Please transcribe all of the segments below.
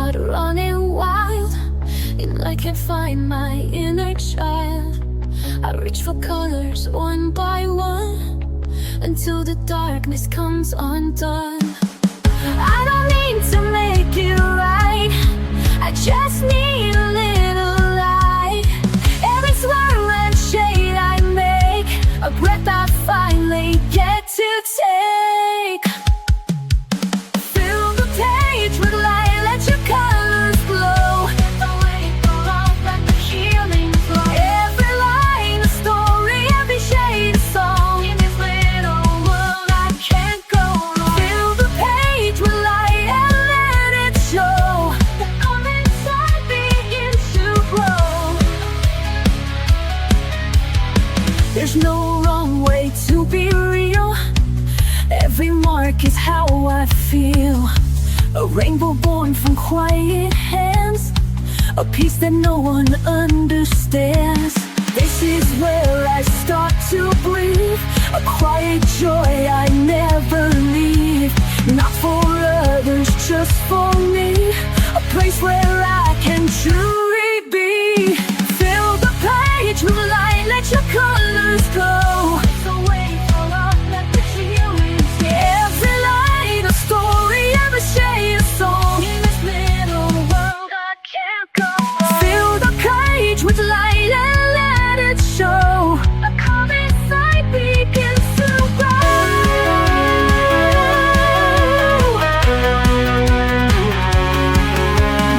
heart running wild, and I can't find my inner child. I reach for colors one by one until the darkness comes undone. I don't need to make it right, I just need a little light. Every swirl and shade I make, a breath I finally get to take. Fill the page with light, let your colors glow. Let the weight go off, let the healing flow. Every line a story, every shade a song. In this little world I can't go wrong. Fill the page with light and let it show. The calm inside begins to grow. There's no wrong way to be real. Every mark is how I feel. A rainbow born from quiet hands, a peace that no one understands. This is where I start to breathe, a quiet joy I never leave. Not for others, just for me, a place where I can truly be. Fill the page with light, let your colors go. So wait for love, let the healing flow. Every light a story, every shade a song. In this little world I can't go wrong. Fill the page with light and let it show. A calm inside begins to grow.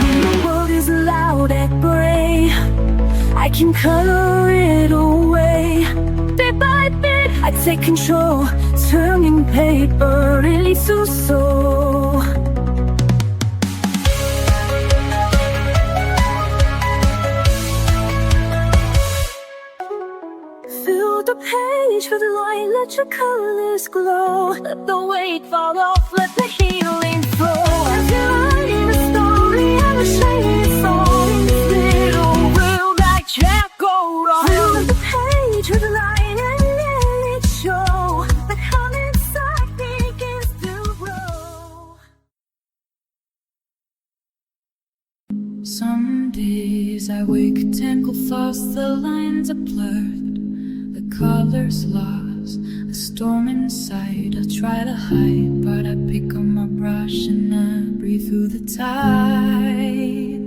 When the world is loud and gray, I can color it away. Bit by bit, I take control, turning paper into soul. Fill the page with light, let your colors glow. Let the weight fall off, let the healing flow. Every line in a story, every shade a song. In this little world I can't go wrong. Fill the page with light and let it show. The calm inside begins to grow. Some days I wake, tangled thoughts, the lines are blurred, the colors lost, a storm inside. I try to hide, but I pick up my brush and I breathe through the tide.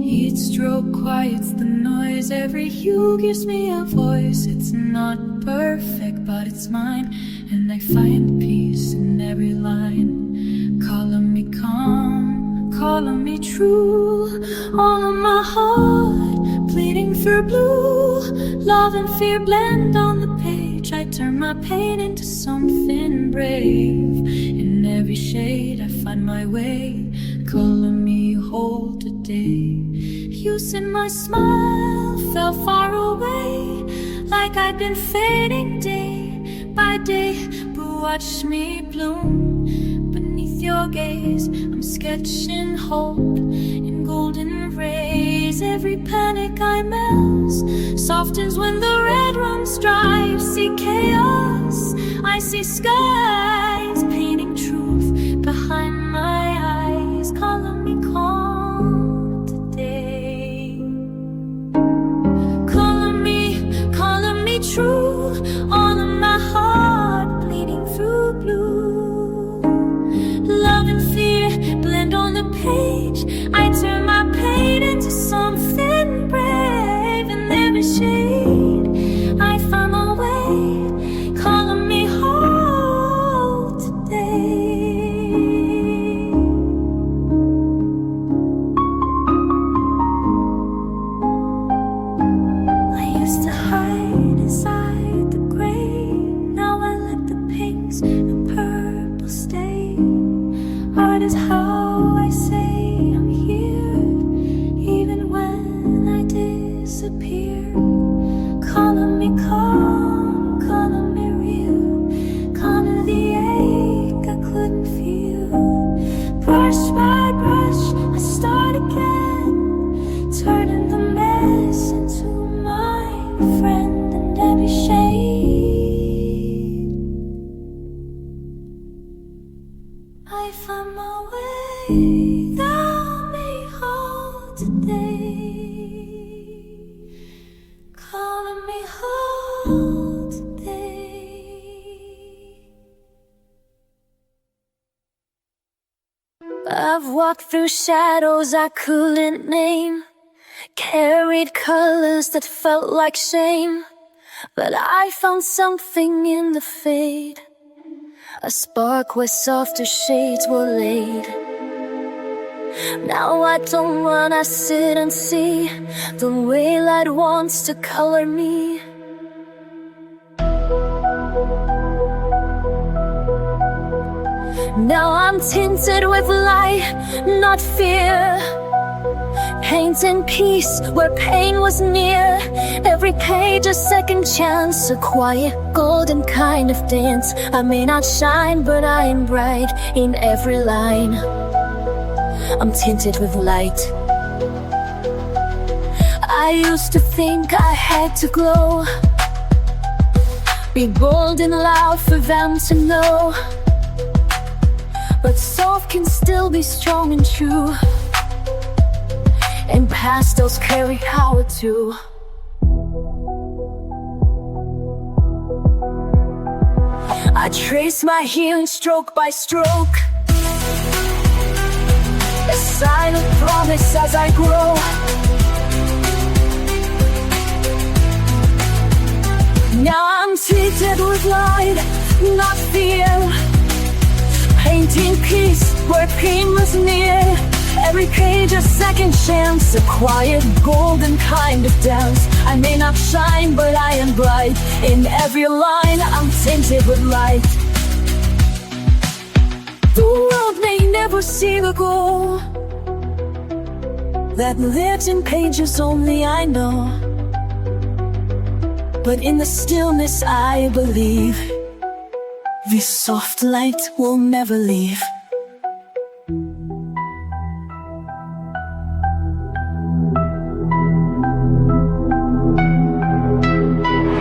Heat stroke quiets the noise, every hue gives me a voice. It's not perfect, but it's mine, and I find peace in every line. Color me calm, color me true, all of my heart bleeding through blue. Love and fear blend on the page, I turn my pain into something brave. In every shade I find my way, color me whole today. You said my smile fell far away, like I'd been fading day by day. But watch me bloom beneath your gaze. I'm sketching hope in golden rays. Every panic I melt softens when the red runs dry. You see chaos, I see skies, painting truth behind my eyes. Color me calm today. Color me true, all of my heart bleeding through blue. Love and fear blend on the page, I turn my pain into something brave. In every shade I find my way, color me whole today. I used to hide inside the gray, now I let the pinks and purple stay. Art is how I say I'm here, even when I disappear. Color me calm, color me real, color the ache I couldn't feel. Brush by brush, I start again, turning the mess into my friend. And every shade I find my my way, thou me hold today. Color me whole today. I've walked through shadows I couldn't name, carried colors that felt like shame, but I found something in the fade, a spark where softer shades were laid. Now I don't run, I sit and see the way light wants to color me. Now I'm tinted with light, not fear, painting peace where pain was near. Every page a second chance, a quiet golden kind of dance. I may not shine, but I am bright in every line. I'm tinted with light. I used to think I had to glow, be bold and loud for them to know, but soft can still be strong and true, and pastels carry power too. I trace my healing stroke by stroke, a silent promise as I grow. Now I'm tinted with light, not fear, painting peace where pain was near. Every page a second chance, a quiet golden kind of dance. I may not shine, but I am bright in every line. I'm tinted with light. The world may never see the goal that lives in pages only I know, but in the stillness I believe this soft light will never leave.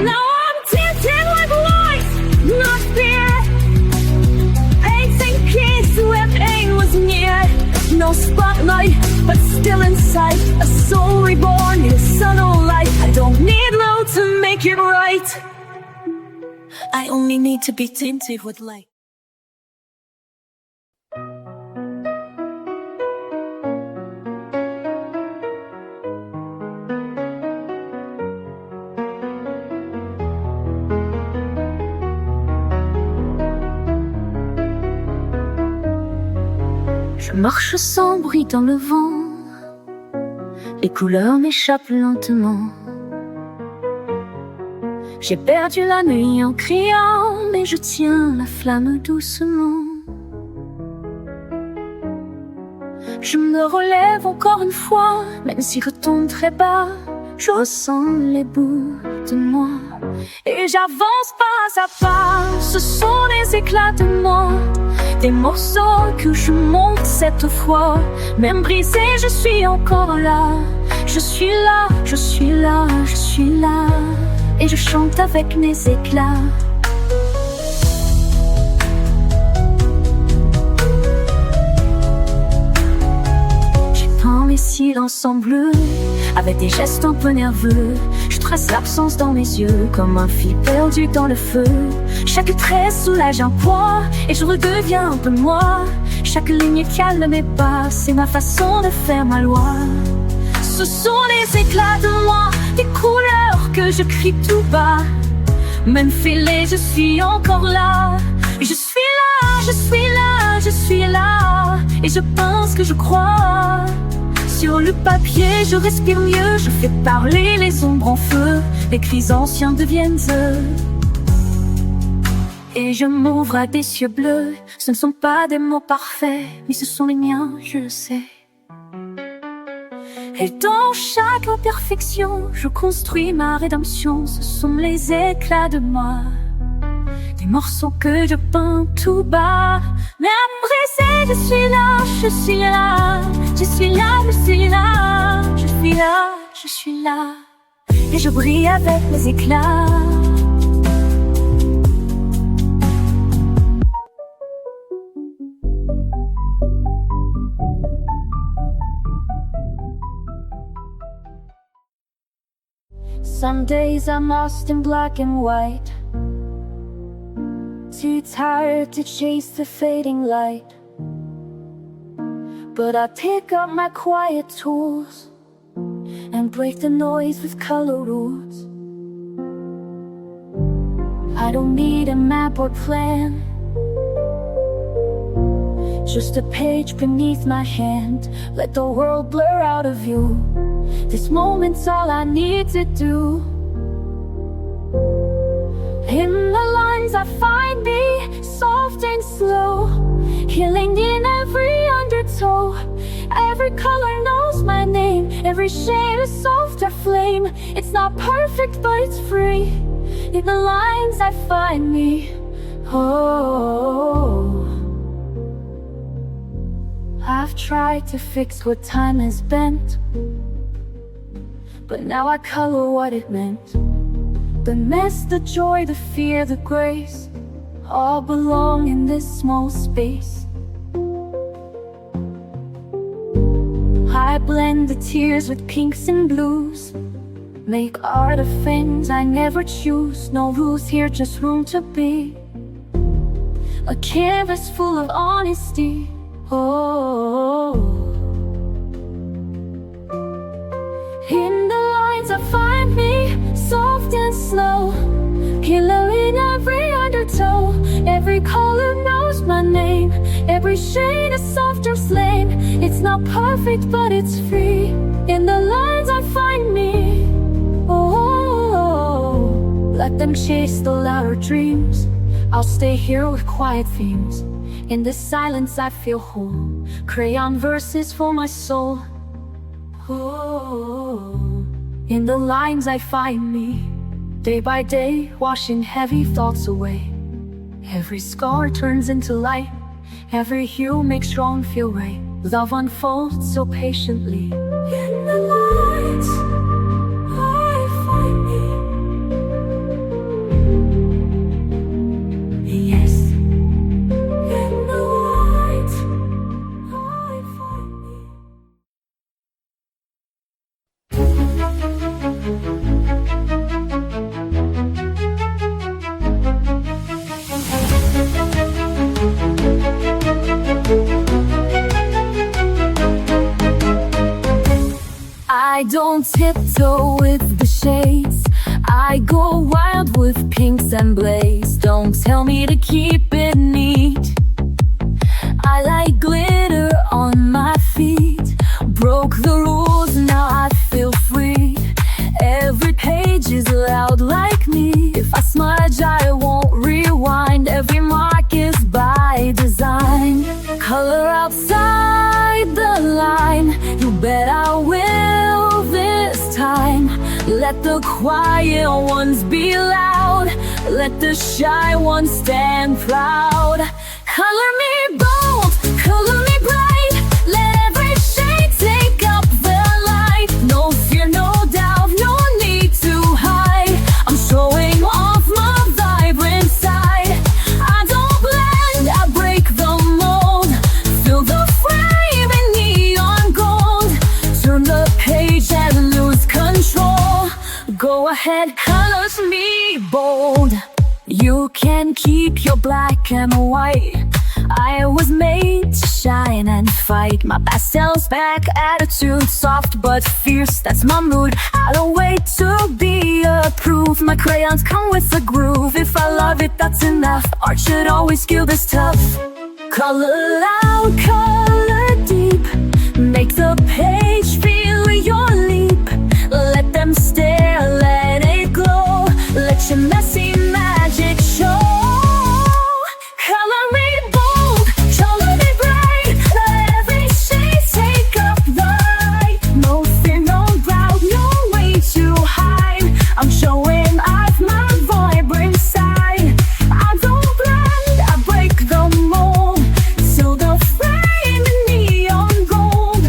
Now I'm tinted with light, not fear, painting peace where pain was near. No spotlight, but still inside, a soul reborn in subtle light. I don't need low to make it right, I only need to be tinted with light. Je marche sans bruit dans le vent, les couleurs m'échappent lentement. J'ai perdu la nuit en criant, mais je tiens la flamme doucement. Je me relève encore une fois, même si je tombe très bas, je ressens les bouts de moi. Et j'avance pas à pas, ce sont les éclats de moi, des morceaux que je monte cette fois. Même brisé, je suis encore là. Je suis là, je suis là, je suis là, et je chante avec mes éclats. J'étends mes silences en bleu, avec des gestes un peu nerveux. Je trace l'absence dans mes yeux, comme un fil perdu dans le feu. Chaque trait soulage un poids, et je redeviens un peu moi. Chaque ligne calme mes pas, c'est ma façon de faire ma loi. Ce sont les éclats de moi, des couleurs que je crie tout bas. Même fêlée, je suis encore là. Je suis là, je suis là, je suis là, et je pense que je crois. Sur le papier, je respire mieux, je fais parler les ombres en feu. Les cris anciens deviennent eux. Et je m'ouvre à des cieux bleus. Ce ne sont pas des mots parfaits, mais ce sont les miens, je le sais. Et dans chaque imperfection, je construis ma rédemption. Ce sont les éclats de moi, des morceaux que je peins tout bas. Même brisé, je suis là, je suis là, je suis là, je suis là, je suis là, je suis là, et je brille avec mes éclats. Some days I'm lost in black and white, too tired to chase the fading light. But I pick up my quiet tools and break the noise with color rules. I don't need a map or plan, just a page beneath my hand. Let the world blur out of view. This moment's all I need to do. In the lines I find me, soft and slow, healing in every undertow. Every color knows my name, every shade a softer flame. It's not perfect, but it's free. In the lines I find me. Oh, I've tried to fix what time has bent, but now I color what it meant. The mess, the joy, the fear, the grace, all belong in this small space. I blend the tears with pinks and blues, make art of things I never choose. No rules here, just room to be. A canvas full of honesty. Oh, in the lines I find me, soft and slow, killer in every undertow. Every color knows my name, every shade a softer flame. It's not perfect, but it's free. In the lines I find me. Oh, let them chase the louder dreams. I'll stay here with quiet themes. In the silence I feel whole, crayon verses for my soul. Oh, in the lines I find me, day by day, washing heavy thoughts away. Every scar turns into light, every hue makes wrong feel right. Love unfolds so patiently. In the lines I find me. Yes, in the lines I find me. I don't tiptoe with the shades, I go wild with pinks and blaze. Don't tell me to keep it neat, I like glitter on my feet. Broke the rules, now I feel free. Every page is loud like me. If I smudge, I won't rewind. Every mark is by design. Color outside the line, you bet I will this time. Let the quiet ones be loud, let the shy ones stand proud. Color me bold, color me bright, let every shade take up the light. No fear, no doubt, no need to hide. I'm showing off my vibrant side. I don't blend, I break the mold. Fill the frame in neon gold. Turn the page and lose control. Go ahead, colors me bold. You can keep your black and white. I was made to shine and fight. My pastels back, attitude soft but fierce, that's my mood. I don't wait to be approved. My crayons come with a groove. If I love it, that's enough. Art should always feel this tough. Color loud, color deep, make the page feel your leap. Let them stare, let it glow. Let your messy magic show. Color me bold, color me bright, let every shade take up the light. No fear, no doubt, no way to hide. I'm showing off my vibrant side. I don't blend, I break the mold. Till the frame in neon gold.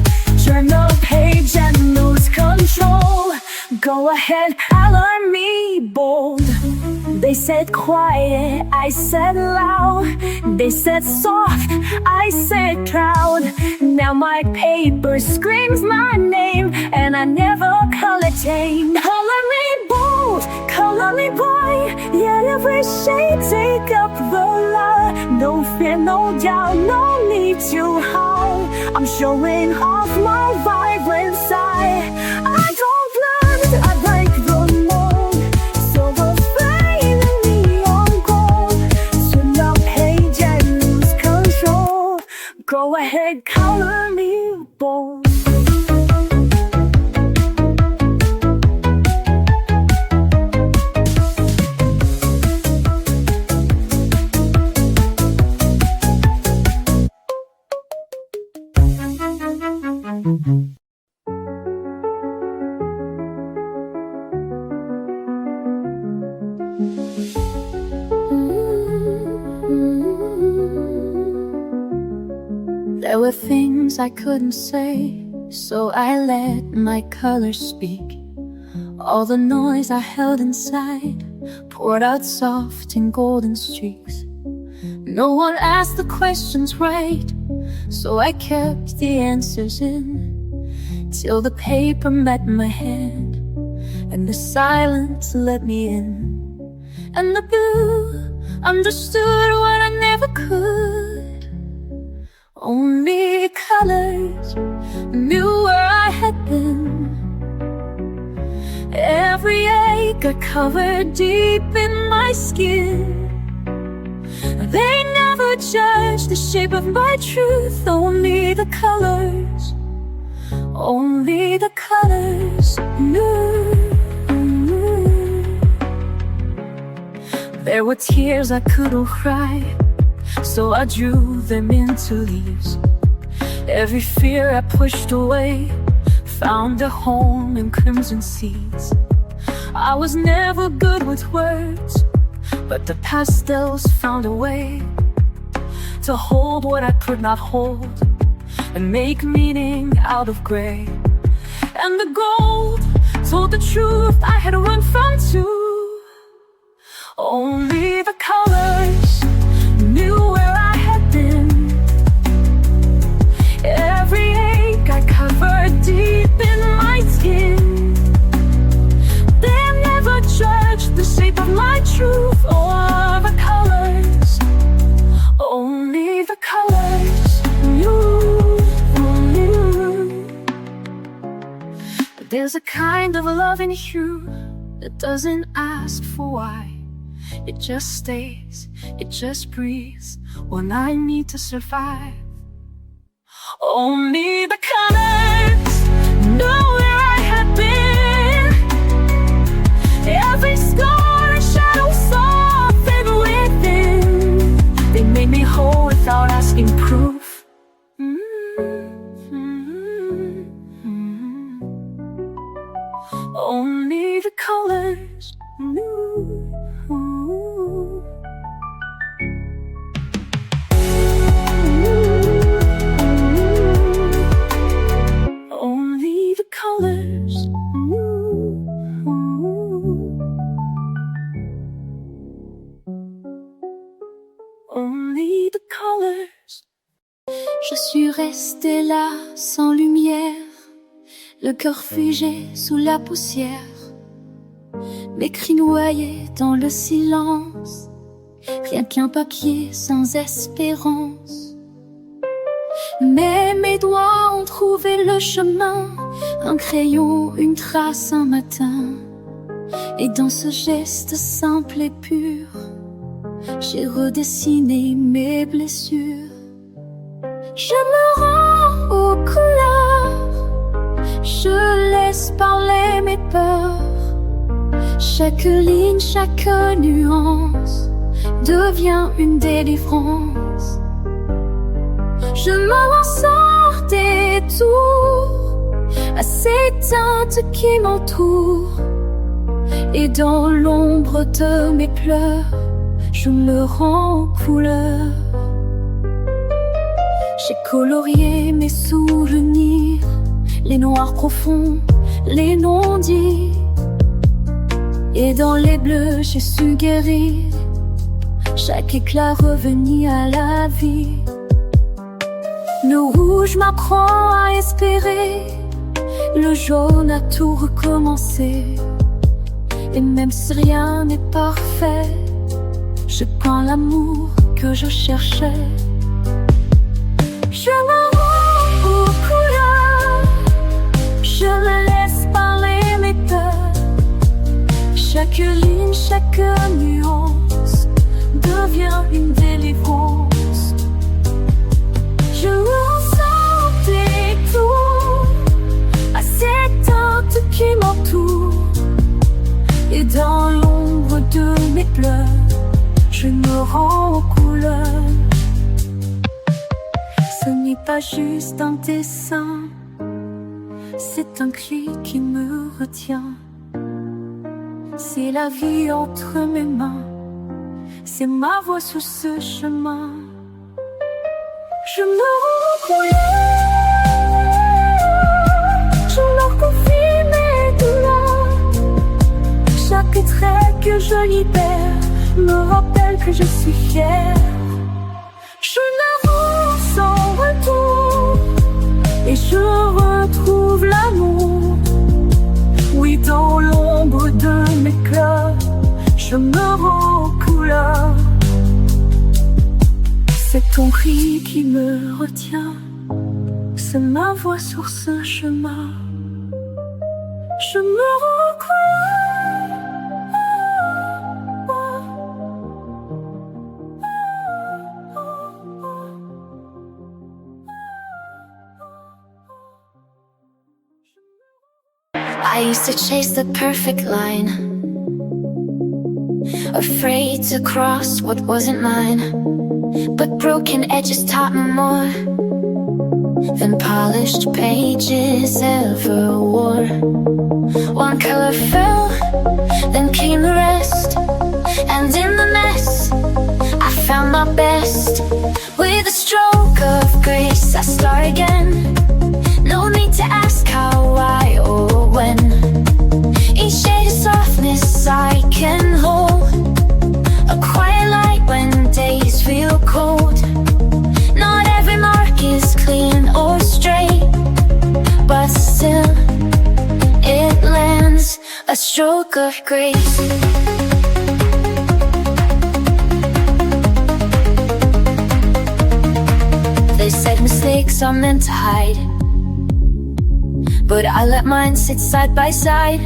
Turn the page and lose control. Go ahead, color me bold. They said quiet, I said loud. They said soft, I said proud. Now my paper screams my name, and I never color change. Color me bold. every shade take up the lot. No fear, no doubt, no need to hide. I'm showing off my vibrant side. I don't blend, I break the mold. Silver flame and neon gold. Turn the page and lose control. Go ahead, color me bold. There were things I couldn't say, so I let my colors speak. All the noise I held inside poured out soft in golden streaks. No one asked the questions right, so I kept the answers in, till the paper met my hand and the silence let me in. And the blue understood what I never could. Only colors knew where I had been. Every ache I covered deep in my skin. They never judged the shape of my truth. Only the colors, only the colors knew. There were tears I couldn't cry, so I drew them into leaves. Every fear I pushed away found a home in crimson seeds. I was never good with words, but the pastels found a way to hold what I could not hold and make meaning out of gray. And the gold told the truth I had run from too. Only the colors knew where I had been. Every ache I covered deep in my skin. They never judged the shape of my truth or the colors. Only the colors knew. But there's a kind of love in you that doesn't ask for why. It just stays, it just breathes when I need to survive. Only the colors know where I had been. Every scar and shadow softened within. They made me whole without asking proof. Only the colors knew. Only the colors knew. Only the colors. Je suis restée là sans lumière, le cœur figé sous la poussière, mes cris noyés dans le silence, rien qu'un papier sans espérance. Mais mes doigts ont trouvé le chemin, un crayon, une trace, un matin. Et dans ce geste simple et pur, j'ai redessiné mes blessures. Je me rends aux couleurs, je laisse parler mes peurs. Chaque ligne, chaque nuance devient une délivrance. Je m'en sors des tours à ces teintes qui m'entourent. Et dans l'ombre de mes pleurs, je me rends couleur. J'ai colorié mes souvenirs, les noirs profonds, les non-dits. Et dans les bleus, j'ai su guérir chaque éclat revenu à la vie. Le rouge m'apprend à espérer, le jaune a tout recommencé. Et même si rien n'est parfait, Je prends l'amour que je cherchais. Je me rends aux couleurs, je me laisse parler mes peurs. Chaque ligne, chaque nuance devient une délivrance. Je ressens tes tours à cette teinte qui m'entoure. Et dans l'ombre de mes pleurs, je me rends aux couleurs. Ce n'est pas juste un dessin, c'est un cri qui me retient. C'est la vie entre mes mains, c'est ma voix sur ce chemin. Je me rends aux couleurs, je leur confie mes douleurs. Chaque trait que je libère me rappelle que je suis fière. Je me rends sans retour et je retrouve l'amour. Oui, dans l'ombre de mes cœurs, je me rends aux couleurs. C'est ton cri qui me retient, c'est ma voix sur ce chemin. Je me rends aux couleurs. I used to chase the perfect line, afraid to cross what wasn't mine. But broken edges taught me more than polished pages ever wore. One color fell, then came the rest, and in the mess I found my best. With a stroke of grace I start again. No need to ask how, why, or when. Each shade of softness I can hold, a quiet light when days feel cold. Not every mark is clean or straight, but still it lands, a stroke of grace. They said mistakes are meant to hide, but I let mine sit side by side.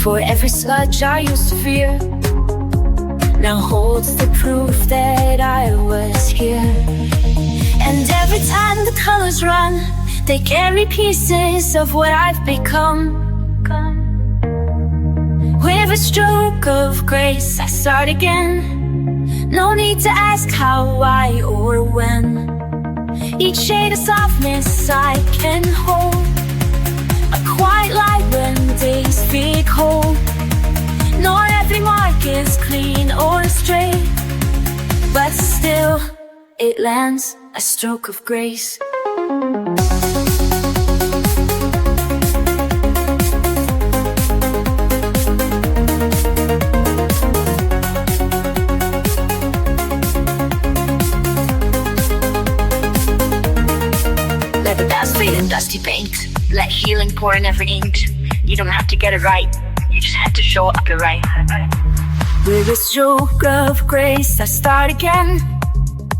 For every sludge I used to fear now holds the proof that I was here. And every time the colors run, they carry pieces of what I've become. With a stroke of grace I start again. No need to ask how, why, or when. Each shade of softness I can hold, a quiet light when days feel cold. Not every mark is clean or straight, but still it lands, a stroke of grace. Let the dust fade in dusty paint. Let healing pour in every ink. You don't have to get it right, you just have to show up your right. With a stroke of grace I start again.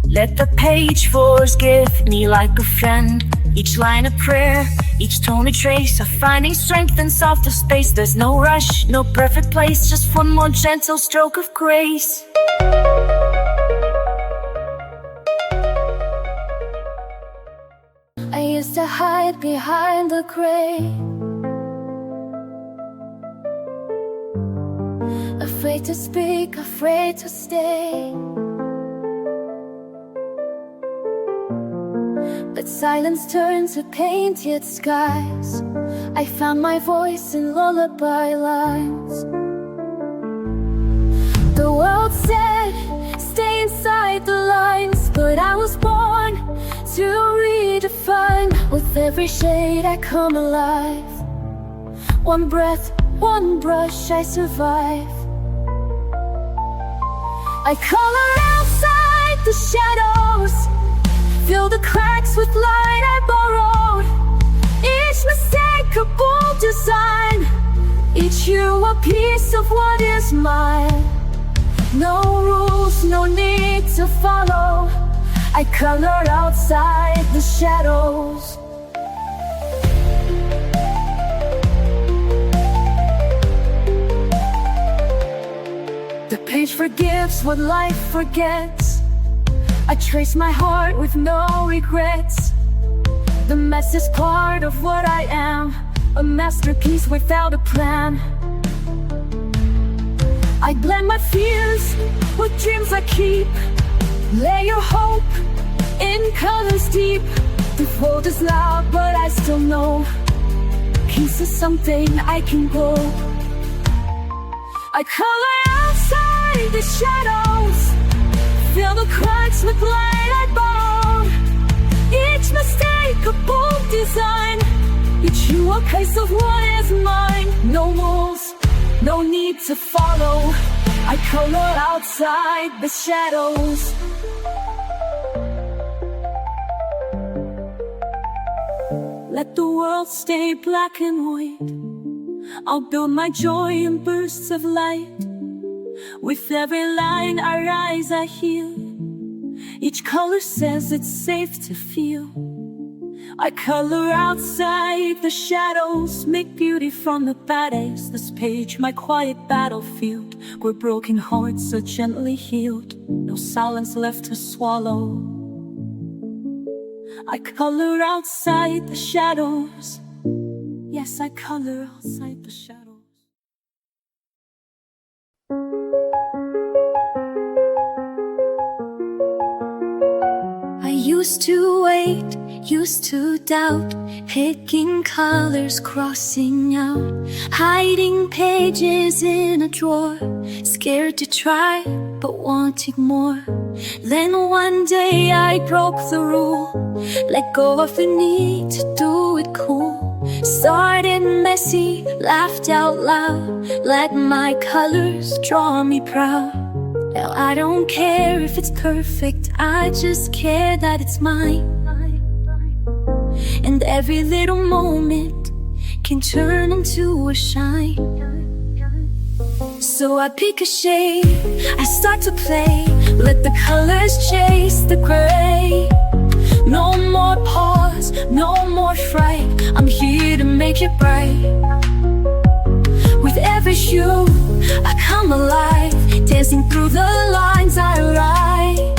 Let the page forgive me like a friend. Each line a prayer, each tone a trace of finding strength in softer space. There's no rush, no perfect place, just one more gentle stroke of grace. I used to hide behind the gray, afraid to speak, afraid to stay. But silence turned to painted skies. I found my voice in lullaby lines. The world said, stay inside the lines, but I was born to redefine. With every shade I come alive. One breath, one brush, I survive. I color outside the shadows, fill the cracks with light I borrowed. Each mistake a bold design, each hue a piece of what is mine. No rules, no need to follow. I color outside the shadows. The page forgives what life forgets. I trace my heart with no regrets. The mess is part of what I am, a masterpiece without a plan. I blend my fears with dreams I keep. Lay your hope in colors deep. The world is loud, but I still know peace is something I can grow. I color outside the shadows, fill the cracks with light I borrowed. Each mistake a bold design, each hue a case of what is mine. No rules, no need to follow. I color outside the shadows. Let the world stay black and white. I'll build my joy in bursts of light. With every line I rise, I heal. Each color says it's safe to feel. I color outside the shadows, make beauty from the bad days. This page, my quiet battlefield, where broken hearts are gently healed. No silence left to swallow. I color outside the shadows. Yes, I color outside the shadows. I used to wait, used to doubt, picking colors, crossing out, hiding pages in a drawer, scared to try, but wanting more. Then one day I broke the rule, let go of the need to do it cool. Started messy, laughed out loud, let my colors draw me proud. Now I don't care if it's perfect, I just care that it's mine. And every little moment can turn into a shine. So I pick a shade, I start to play, let the colors chase the gray. No more pause, no more fright, I'm here to make it bright. With every hue, I come alive, dancing through the lines I write.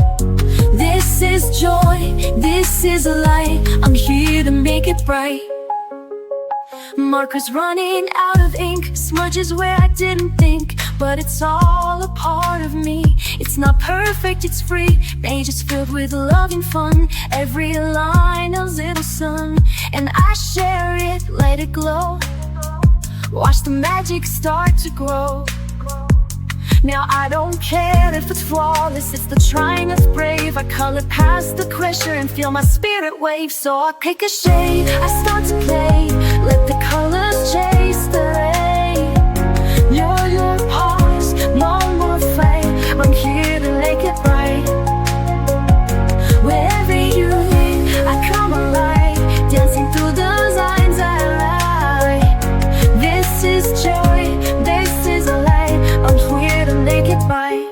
This is joy, this is light, I'm here to make it bright. Markers running out of ink, smudges where I didn't think, but it's all a part of me. It's not perfect, it's free, pages filled with love and fun. Every line a little sun, and I share it, let it glow. Watch the magic start to grow. Now I don't care if it's flawless, it's the trying that's brave. I color past the pressure and feel my spirit wave. So I pick a shade, I start to play, let the colors chase the rain. Your pause, no more flame, I'm here to make it bright. Wherever you lead, I come alive, dancing through those lines I write. This is joy, this is a light, I'm here to make it bright.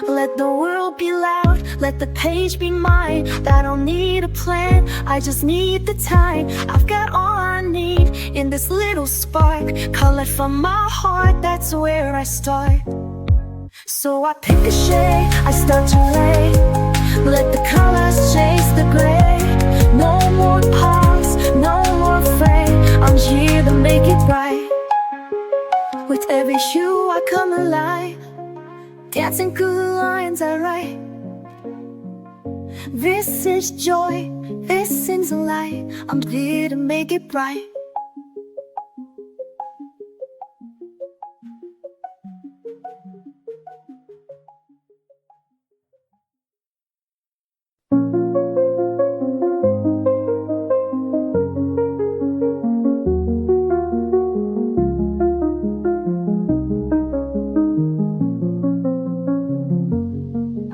Let the world be loud, let the page be mine. I don't need a plan, I just need the time. I've got all I need in this little spark, colored from my heart, that's where I start. So I pick a shade, I start to lay, let the colors chase the gray. No more pause, no more frame, I'm here to make it bright. With every hue I come alive, dancing through the lines I write. This is joy, this is light, I'm here to make it bright.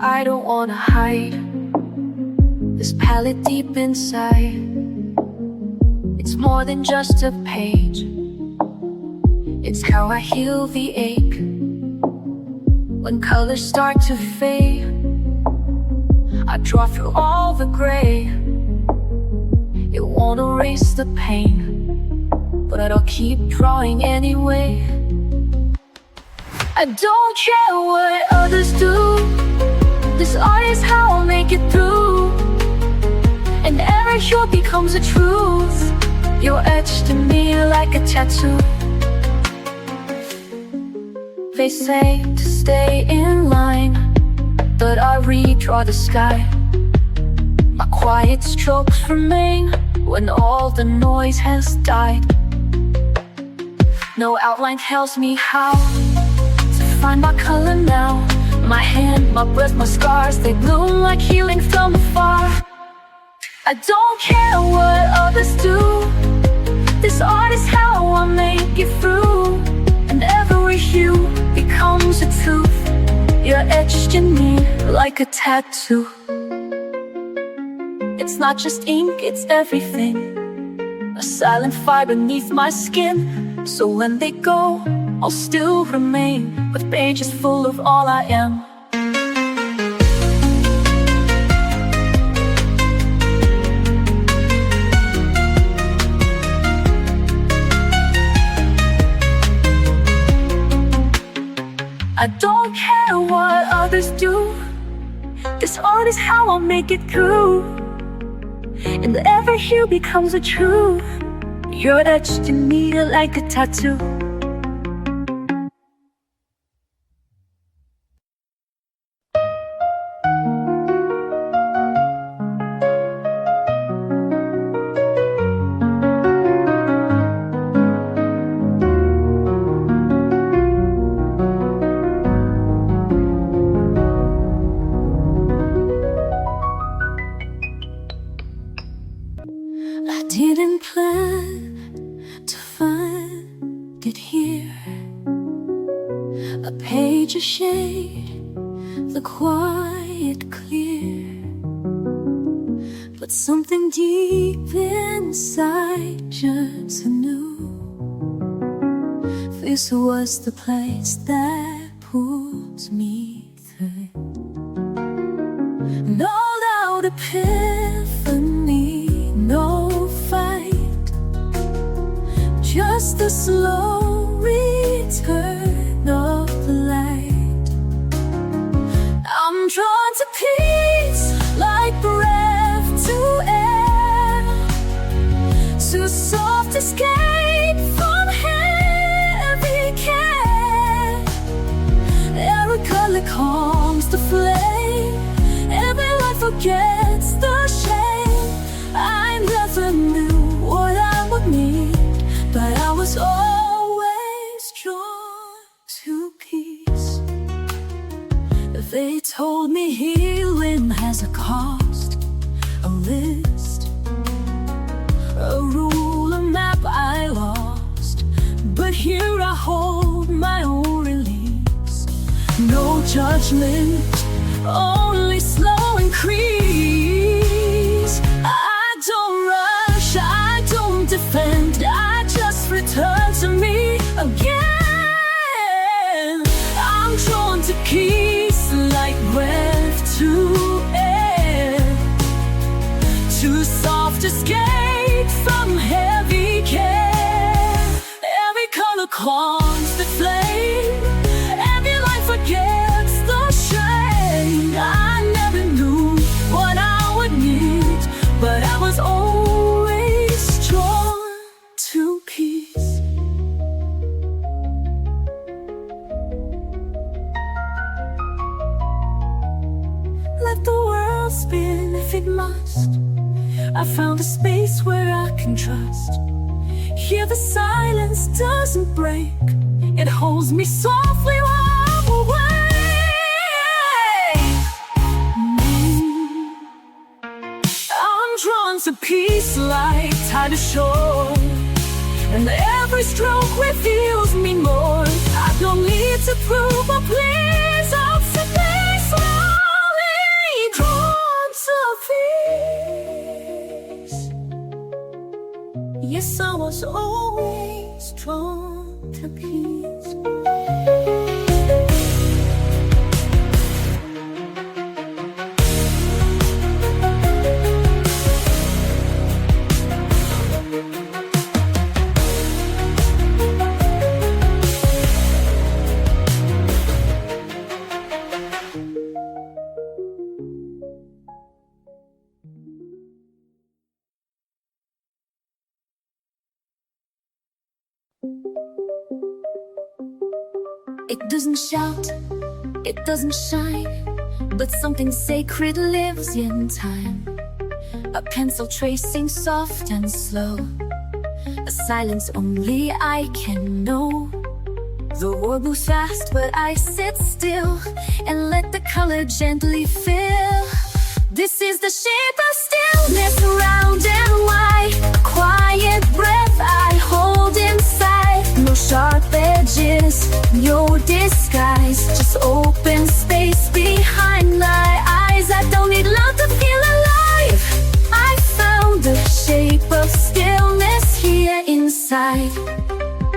I don't wanna hide this palette deep inside. It's more than just a page, it's how I heal the ache When colors start to fade, I draw through all the gray. It won't erase the pain, but I'll keep drawing anyway. I don't care what others do, this art is how I'll make it through. And every hue becomes a truth, you're etched in me like a tattoo. They say to stay in line, but I redraw the sky. My quiet strokes remain when all the noise has died. No outline tells me how to find my color now. My hand, my breath, my scars, they bloom like healing from afar. I don't care what others do, this art is how I make it through. And every hue becomes a truth, you're etched in me like a tattoo. It's not just ink, it's everything, a silent fire beneath my skin. So when they go, I'll still remain with pages full of all I am. I don't care what others do, this art is how I'll make it through. And every hue becomes a truth, you're etched in me like a tattoo. I didn't plan to find it here, a page of shade, the quiet clear. But something deep inside just knew this was the place that pulls me through. No loud epiphany, no fight, just the slow return of the light. I'm drawn to peace like breath to air, too soft to escape from heavy care. Every color calms the flame, every light forgets the shame. I never knew what I would need, but I was always drawn to peace. They told me healing has a cost, a list, a rule, a map I lost. But here I hold my own release. No judgment, only slow increase. I don't rush, I don't defend, I just return to me again. I'm drawn to peace like breath to air, too soft to escape from heavy care. Every color calms the flame, every light forgets the shame. I never knew what I would need, but I was always drawn to peace. Let the world spin if it must. I found a space where I can trust. Here the silence doesn't break, it holds me softly while I'm away. I'm drawn to peace like tide ashore, and every stroke reveals me more. I don't need to prove or please, I'm simply slowly drawn to peace. Yes, I was always drawn to peace. It doesn't shout, it doesn't shine, but something sacred lives in time. A pencil tracing soft and slow, a silence only I can know. The world moves fast, but I sit still and let the color gently fill. This is the shape of stillness, round and wide, a quiet breath I hold inside. No sharp edges, no disguise, just open space behind my eyes. I don't need love to feel alive. I found the shape of stillness here inside.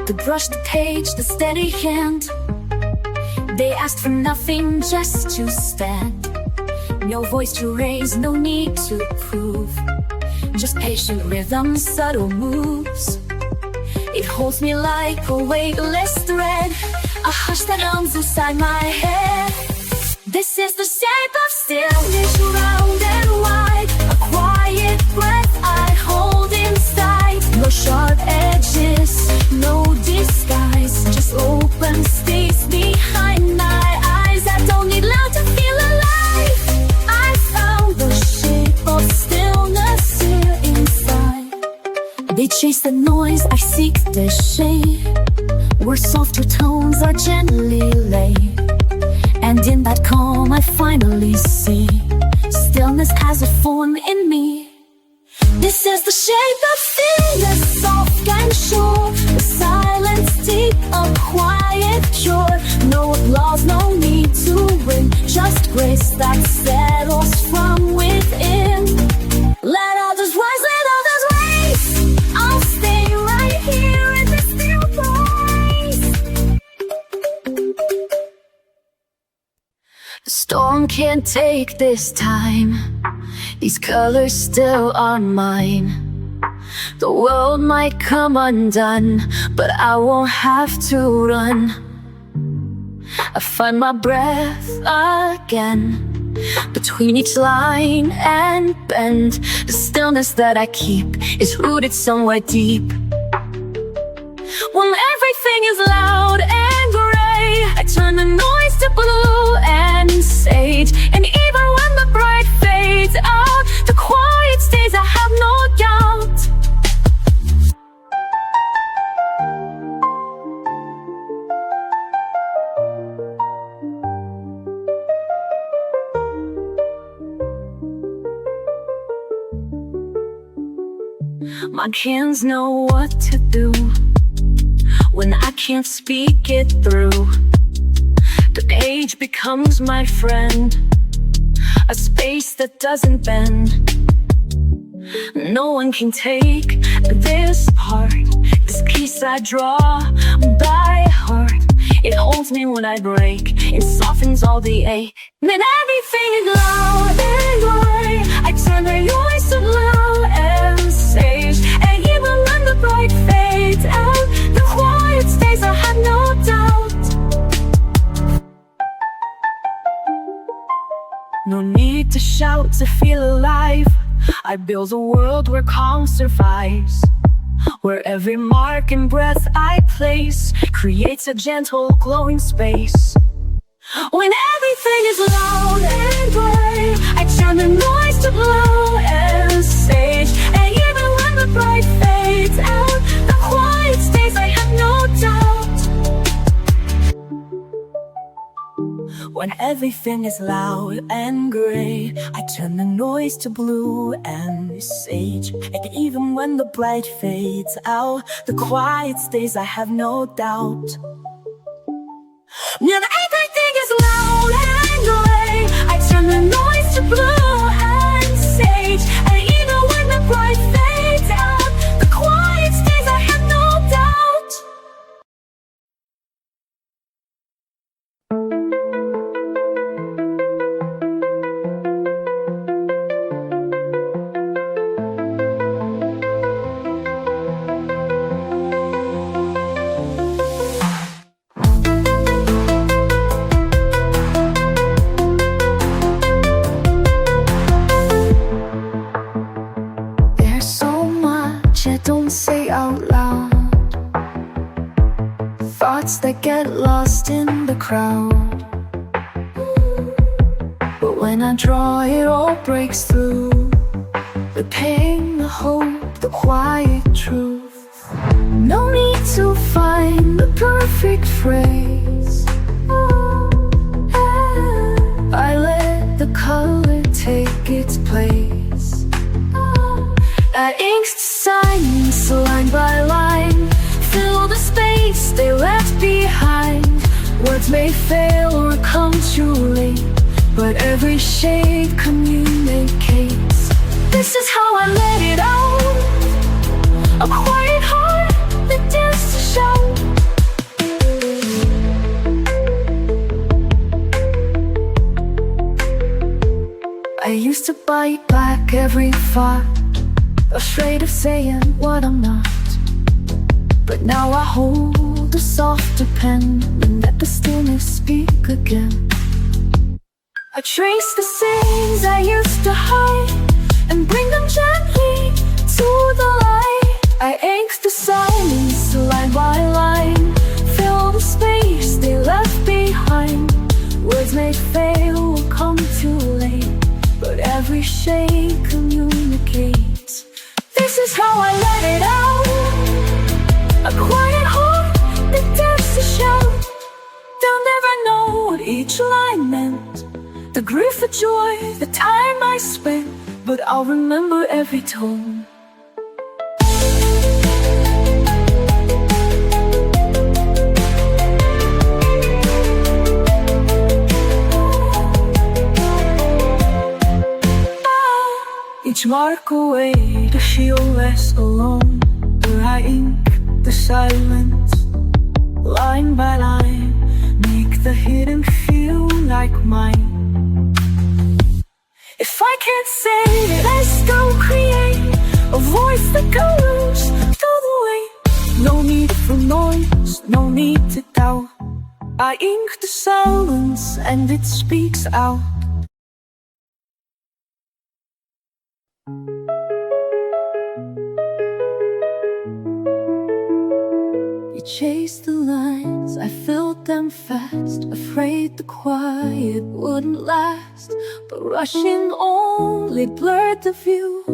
The brush, the page, the steady hand, they asked for nothing, just to stand. No voice to raise, no need to prove, just patient rhythm, subtle moves. It holds me like a weightless thread, a hush that hums inside my head. This is the shape of stillness, round and wide, a quiet breath I hold inside. No sharp edges, no disguise, just open space behind my eyes. I don't need love to feel alive. I found the shape of stillness here inside. They chase the noise, I seek the shade, where softer tones are gently laid. And in that calm I finally see stillness has a form in me. This is the shape of stillness, soft and sure, the silence deep, a quiet cure. No applause, no need to win, just grace that settles from within. Let others rise, let others race. I'll stay right here in this still place. The storm can't take this time, these colors still are mine. The world might come undone, but I won't have to run. I find my breath again, between each line and bend. The stillness that I keep is rooted somewhere deep. When everything is loud and gray, I turn the noise to blue and sage. And even when the bright fades out, the quiet stays, I have no doubt. My hands know what to do when I can't speak it through. The page becomes my friend, a space that doesn't bend. No one can take this part, this piece I draw by heart. It holds me when I break, it softens all the ache. Then everything is loud and gray, I turn the noise to blue and sage. And even when the bright fades out, the quiet stays, I have no doubt. No need to shout to feel alive. I build a world where calm survives, where every mark and breath I place creates a gentle glowing space. When everything is loud and gray, I turn the noise to blue and sage. And even when the bright fades out, the quiet stays, I have no doubt. When everything is loud and gray, I turn the noise to blue and sage. And even when the bright fades out, the quiet stays, I have no doubt. When everything is loud and gray, I turn the noise to blue and sage. And even when the bright fades out, the quiet stays, I have no doubt. There's so much I don't say out loud, thoughts that get lost in the crowd. But when I draw, it all breaks through. The pain, the hope, the quiet truth. No need to find the perfect phrase. I let the color take its place. Add inks to silence, line by line. Fill the space they left behind. Words may fail or come too late, but every shade communicates. This is how I let it out. A quiet heart that dares to shout. I used to bite back every thought, afraid of saying what I'm not. But now I hold a softer pen and let the stillness speak again. I trace the scenes I used to hide and bring them gently to the light. I ink the silence line by line. Fill the space they left behind. Words may fail or come too late, but every shade communicates. This is how I let it out. A quiet heart that dares to shout. They'll never know what each line meant, the grief, the joy, the time I spent, but I'll remember every tone. Each mark a way to feel less alone. Where I ink the silence, line by line, make the hidden feel like mine. If I can't say it, I still create a voice that goes through the weight. No need for noise, no need to doubt. I ink the silence and it speaks out. Chase the lines, I filled them fast, afraid the quiet wouldn't last. But rushing only blurred the view,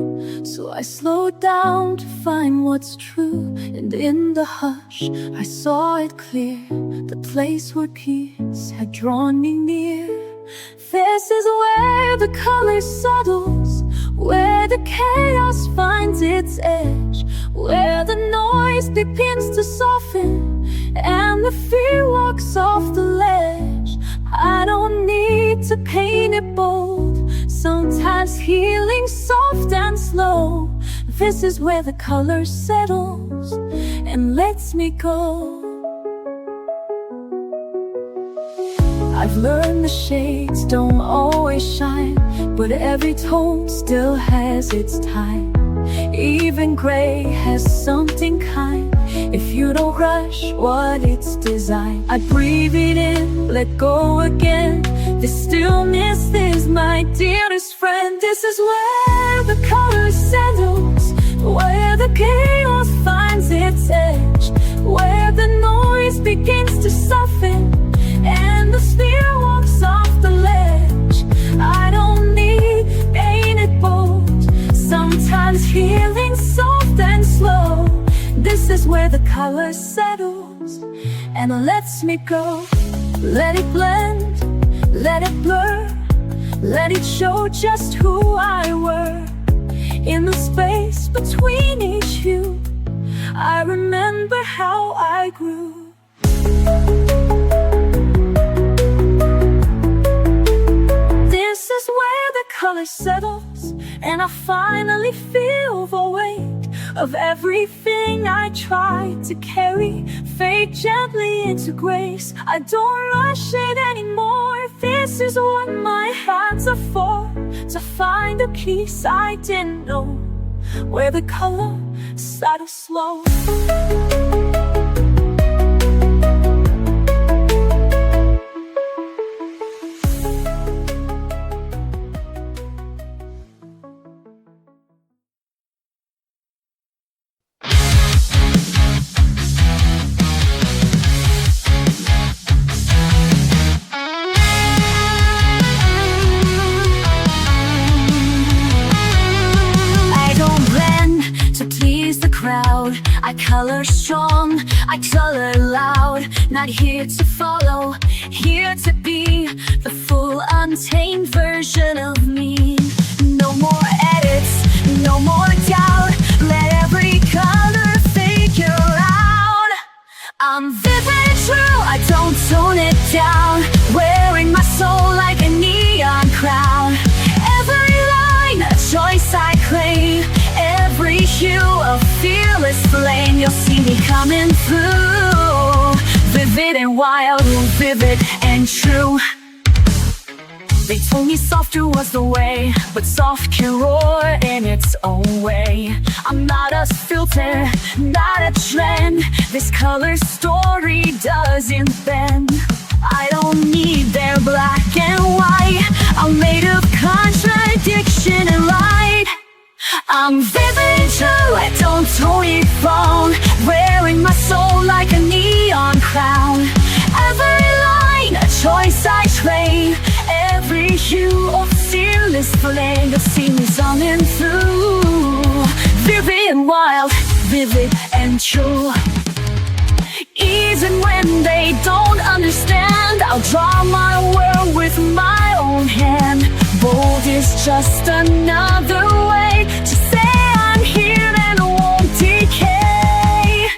so I slowed down to find what's true. And in the hush, I saw it clear, the place where peace had drawn me near. This is where the color settles, where the chaos finds its edge, where the noise begins to soften and the fear walks off the ledge. I don't need to paint it bold, sometimes healing soft and slow. This is where the color settles and lets me go. I've learned the shades don't always shine, but every tone still has its time. Even gray has something kind, if you don't rush what it's designed. I breathe it in, let go again. This stillness is my dearest friend. This is where the color settles, where the chaos finds its edge, where the noise begins to soften and the spear walks off the ledge. I don't need painted bold, sometimes healing soft and slow. This is where the color settles and lets me go. Let it blend, let it blur, let it show just who I were. In the space between each hue, I remember how I grew. This is where the color settles and I finally feel the weight of everything I tried to carry. Fade gently into grace, I don't rush it anymore. This is what my hands are for, to find a peace I didn't know, where the color settles slow. crowd. I color strong, I color loud. Not here to follow, here to be the full untamed version of me. No more edits, no more doubt. Let every color figure out. I'm vivid and true, I don't tone it down. Wearing my soul like a neon crown. Every line, a choice I claim. Every hue, a fearless flame. You'll see me coming through. Vivid and wild, vivid and true. They told me softer was the way, but soft can roar in its own way. I'm not a filter, not a trend. This color story doesn't bend. I don't need their black and white. I'm made of contradiction and light. I'm vivid and true, I don't tone it wrong. Wearing my soul like a neon crown. Every line, a choice I trade. Every hue of fearless flame. You'll see me coming through. Vivid and wild, vivid and true. Even when they don't understand, I'll draw my world with my own hand. Bold is just another way to say I'm here and won't decay.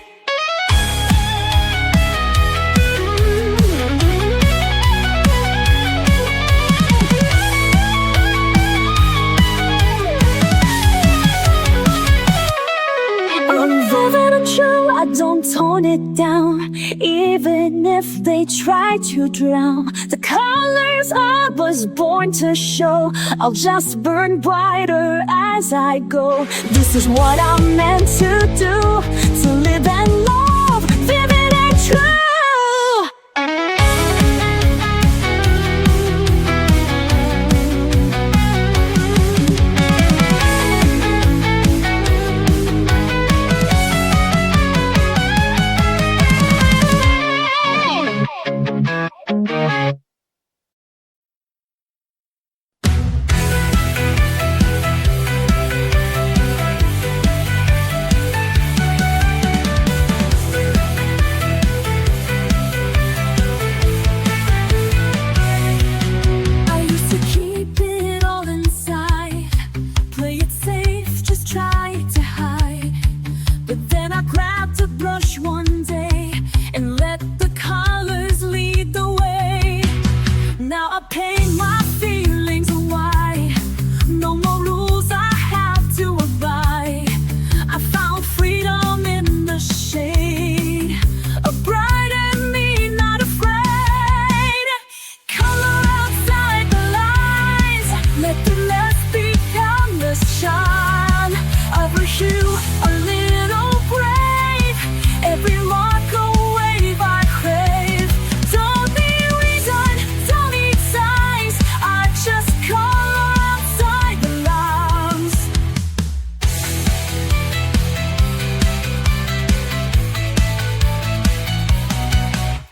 I'm vivid and true, I don't tone it down. Even if they try to drown the colors I was born to show, I'll just burn brighter as I go. This is what I'm meant to do, to live and love, vivid and true.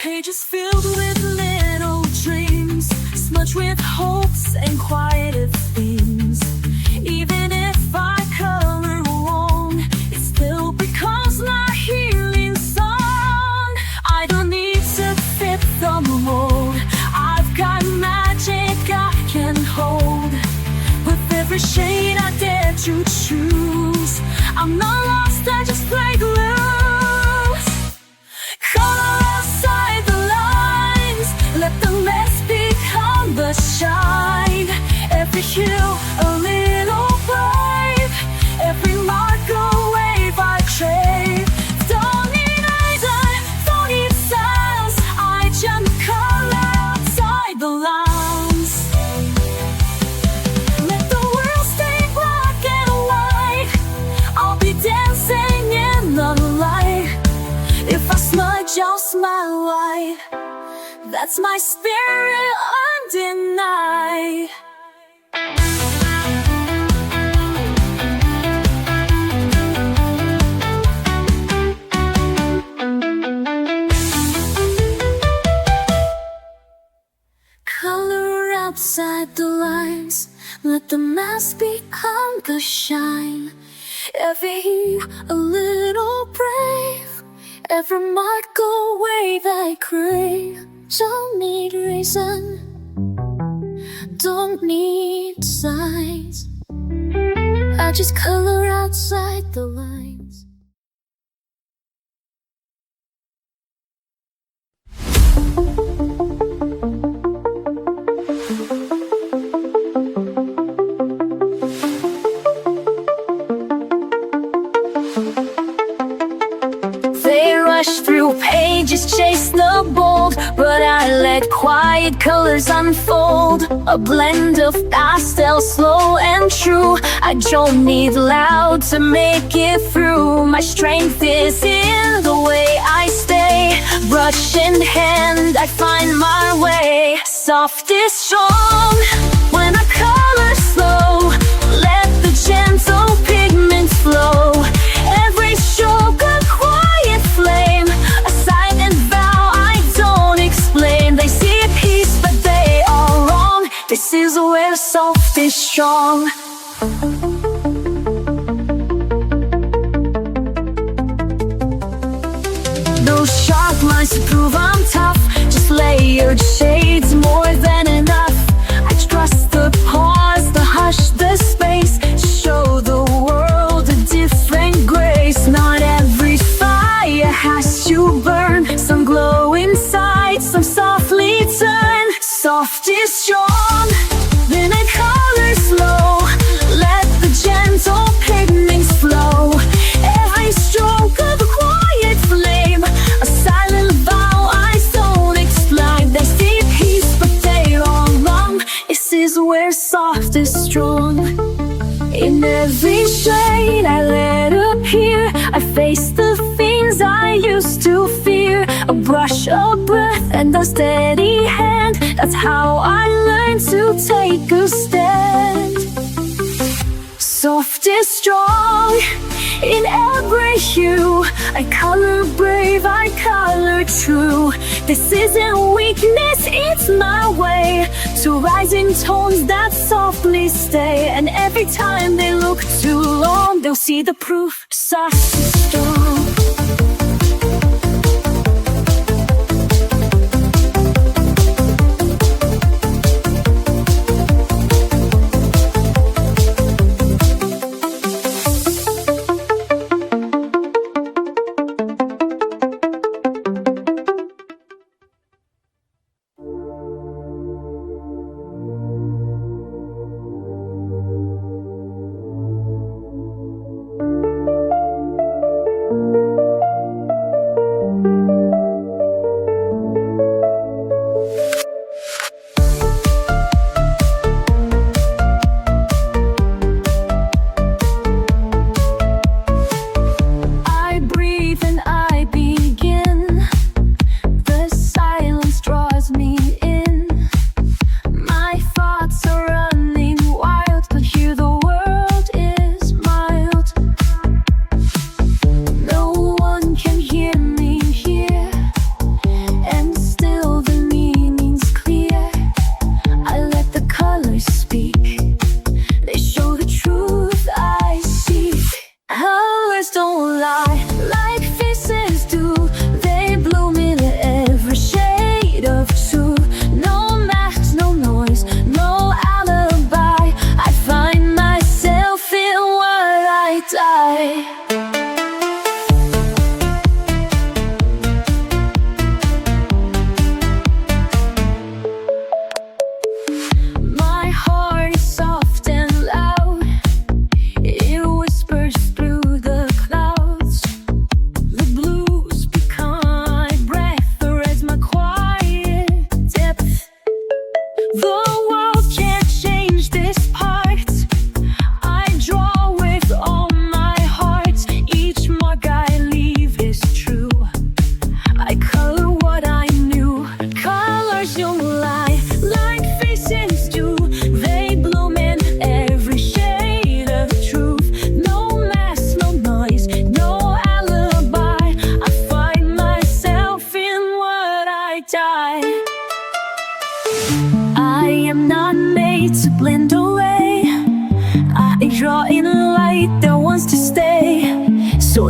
Pages filled with little dreams, smudged with hopes and quieted themes. Even if I color wrong, it still becomes my healing song. I don't need to fit the mold, I've got magic I can hold. With every shade I dare to choose, I'm not lost, I just play loose. Color outside the lines, let the mess become the shine. Every hue a little brave, every mark a wave I crave. Don't need eyes, don't need sounds, I just color outside the lines. Let the world stay black and white, I'll be dancing in the light. If I smudge, I'll smile wide. That's my spirit undenied. Color outside the lines, let the mask become the shine. Every hue a little brave. Every mark or wave I crave. Don't need reason, don't need signs. I just color outside the lines. They rush through pages, chase the bold, but I let quiet colors unfold. A blend of pastel, slow and true. I don't need loud to make it through. My strength is in the way I stay. Brush in hand, I find my way. Soft is strong when I color slow. Let the gentle pigments flow. Every stroke a quiet flame, a silent vow I don't explain. They see peace but they are wrong. This is where soft is strong. Those sharp lines to prove I'm tough. Just layered shades, more than enough. I trust the pause, the hush, the space. Show the world a different grace. Not every fire has to burn. Some glow inside, some softly turn. Soft is strong, then I color slow. Let the gentle pigments flow. Every stroke of a quiet flame, a silent vow I don't explain. They see peace but they are wrong. This is where soft is strong. In every shade I let appear, I face the things I used to fear. A brush, a breath, and a steady hand. That's how I learned to take a stand. Soft is strong in every hue. I color brave, I color true. This isn't weakness, it's my way to rise in tones that softly stay. And every time they look too long, they'll see the proof. Soft is strong.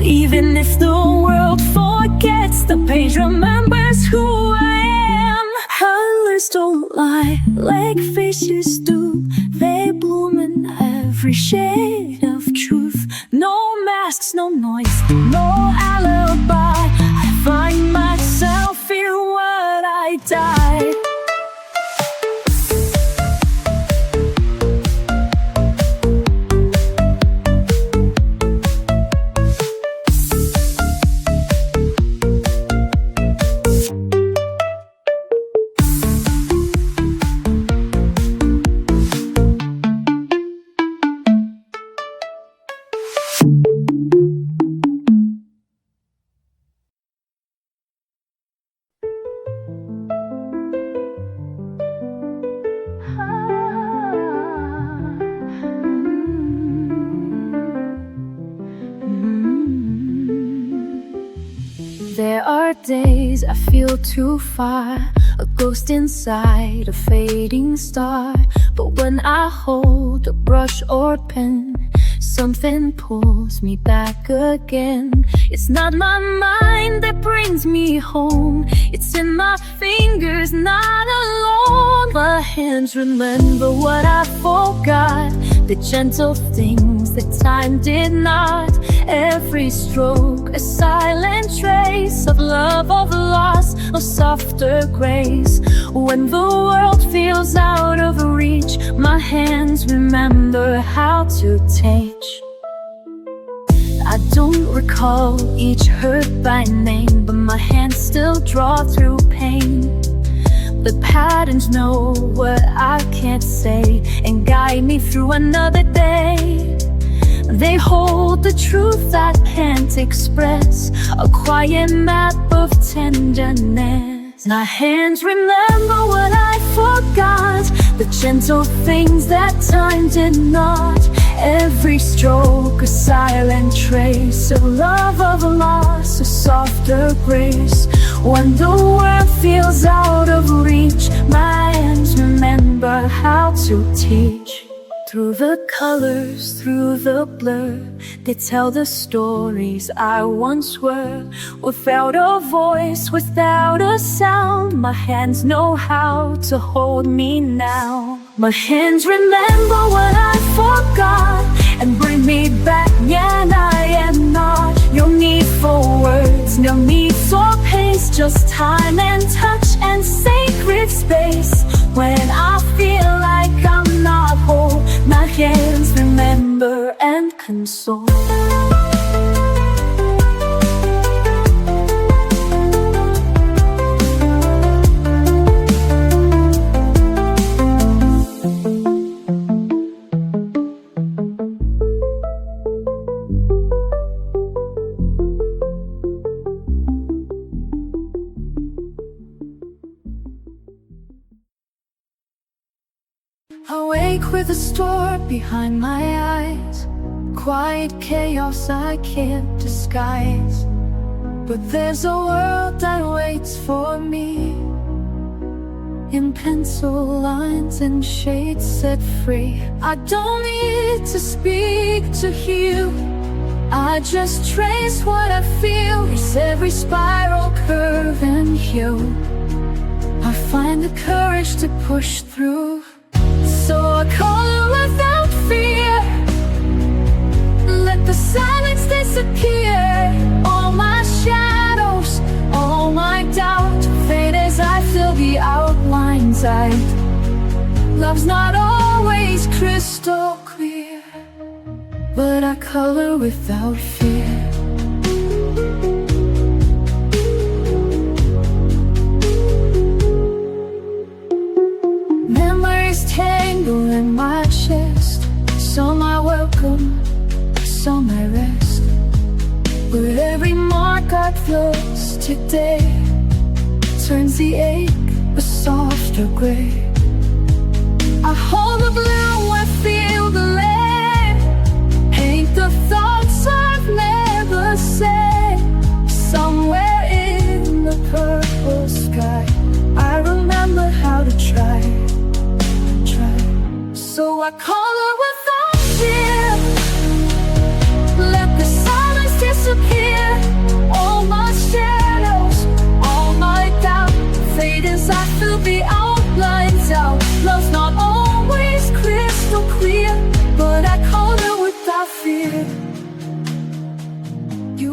Even if the world forgets, the page remembers who I am. Colors don't lie like faces do. They bloom in every shade of truth. No masks, no noise, no alibi. I find myself in what I die. There are days I feel too far, a ghost inside a fading star. But when I hold a brush or pen, something pulls me back again. It's not my mind that brings me home, it's in my fingers, not alone. My hands remember what I forgot, the gentle things that time did not. Every stroke, a silent trace of love, of loss, of softer grace. When the world feels out of reach, my hands remember how to teach. I don't recall each hurt by name, but my hands still draw through pain. The patterns know what I can't say and guide me through another day. They hold the truth I can't express, a quiet map of tenderness. My hands remember what I forgot, the gentle things that time did not. Every stroke, a silent trace of love, of loss, a softer grace. When the world feels out of reach, my hands remember how to teach. Through the colors, through the blur, they tell the stories I once were. Without a voice, without a sound, my hands know how to hold me now. My hands remember what I forgot and bring me back, and I am not. No need for words, no need for pace, just time and touch and sacred space. When I feel like I'm not whole, my hands remember and console. Awake with a storm behind my eyes, quiet chaos I can't disguise. But there's a world that waits for me, in pencil lines and shades set free. I don't need to speak to heal, I just trace what I feel. It's every spiral, curve and hue. I find the courage to push through. So I color without fear, let the silence disappear. All my shadows, all my doubt fade as I fill the outlines out. Love's not always crystal clear, but I color without fear. Tangle in my chest, some I welcome, some I rest. But every mark I close today turns the ache a softer gray. I hold the blue, I feel the lead, paint the thoughts I've never said. Somewhere in the purple sky, I remember how to try. So I color without fear, let the silence disappear.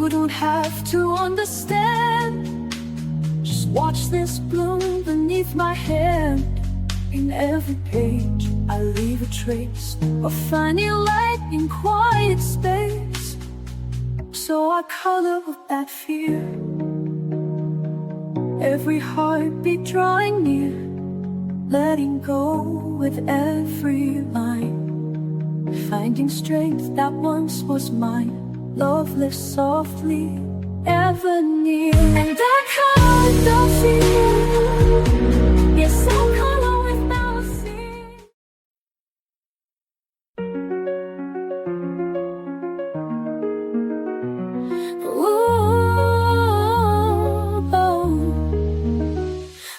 You don't have to understand. Just watch this bloom beneath my hand. In every page I leave a trace of finding light in quiet space. So I color with that fear, every heartbeat drawing near, letting go with every line, finding strength that once was mine. Love lives softly, ever near. And I color without fear. Yes, I color without fear.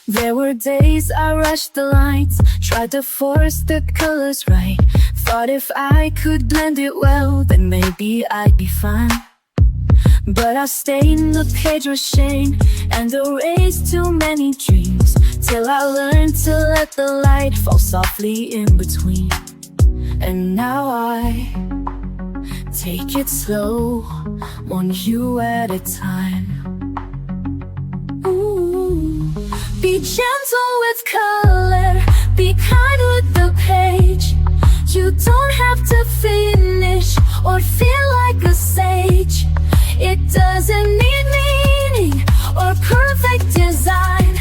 There were days I rushed the lines, tried to force the colors right. Thought if I could blend it well, then maybe I'd be fine. But I stained the page with shame and erased too many dreams, till I learned to let the light fall softly in between. And now I take it slow, one hue at a time. Ooh. Be gentle with color, be kind with the page. You don't have to finish or feel like a sage. It doesn't need meaning or perfect design.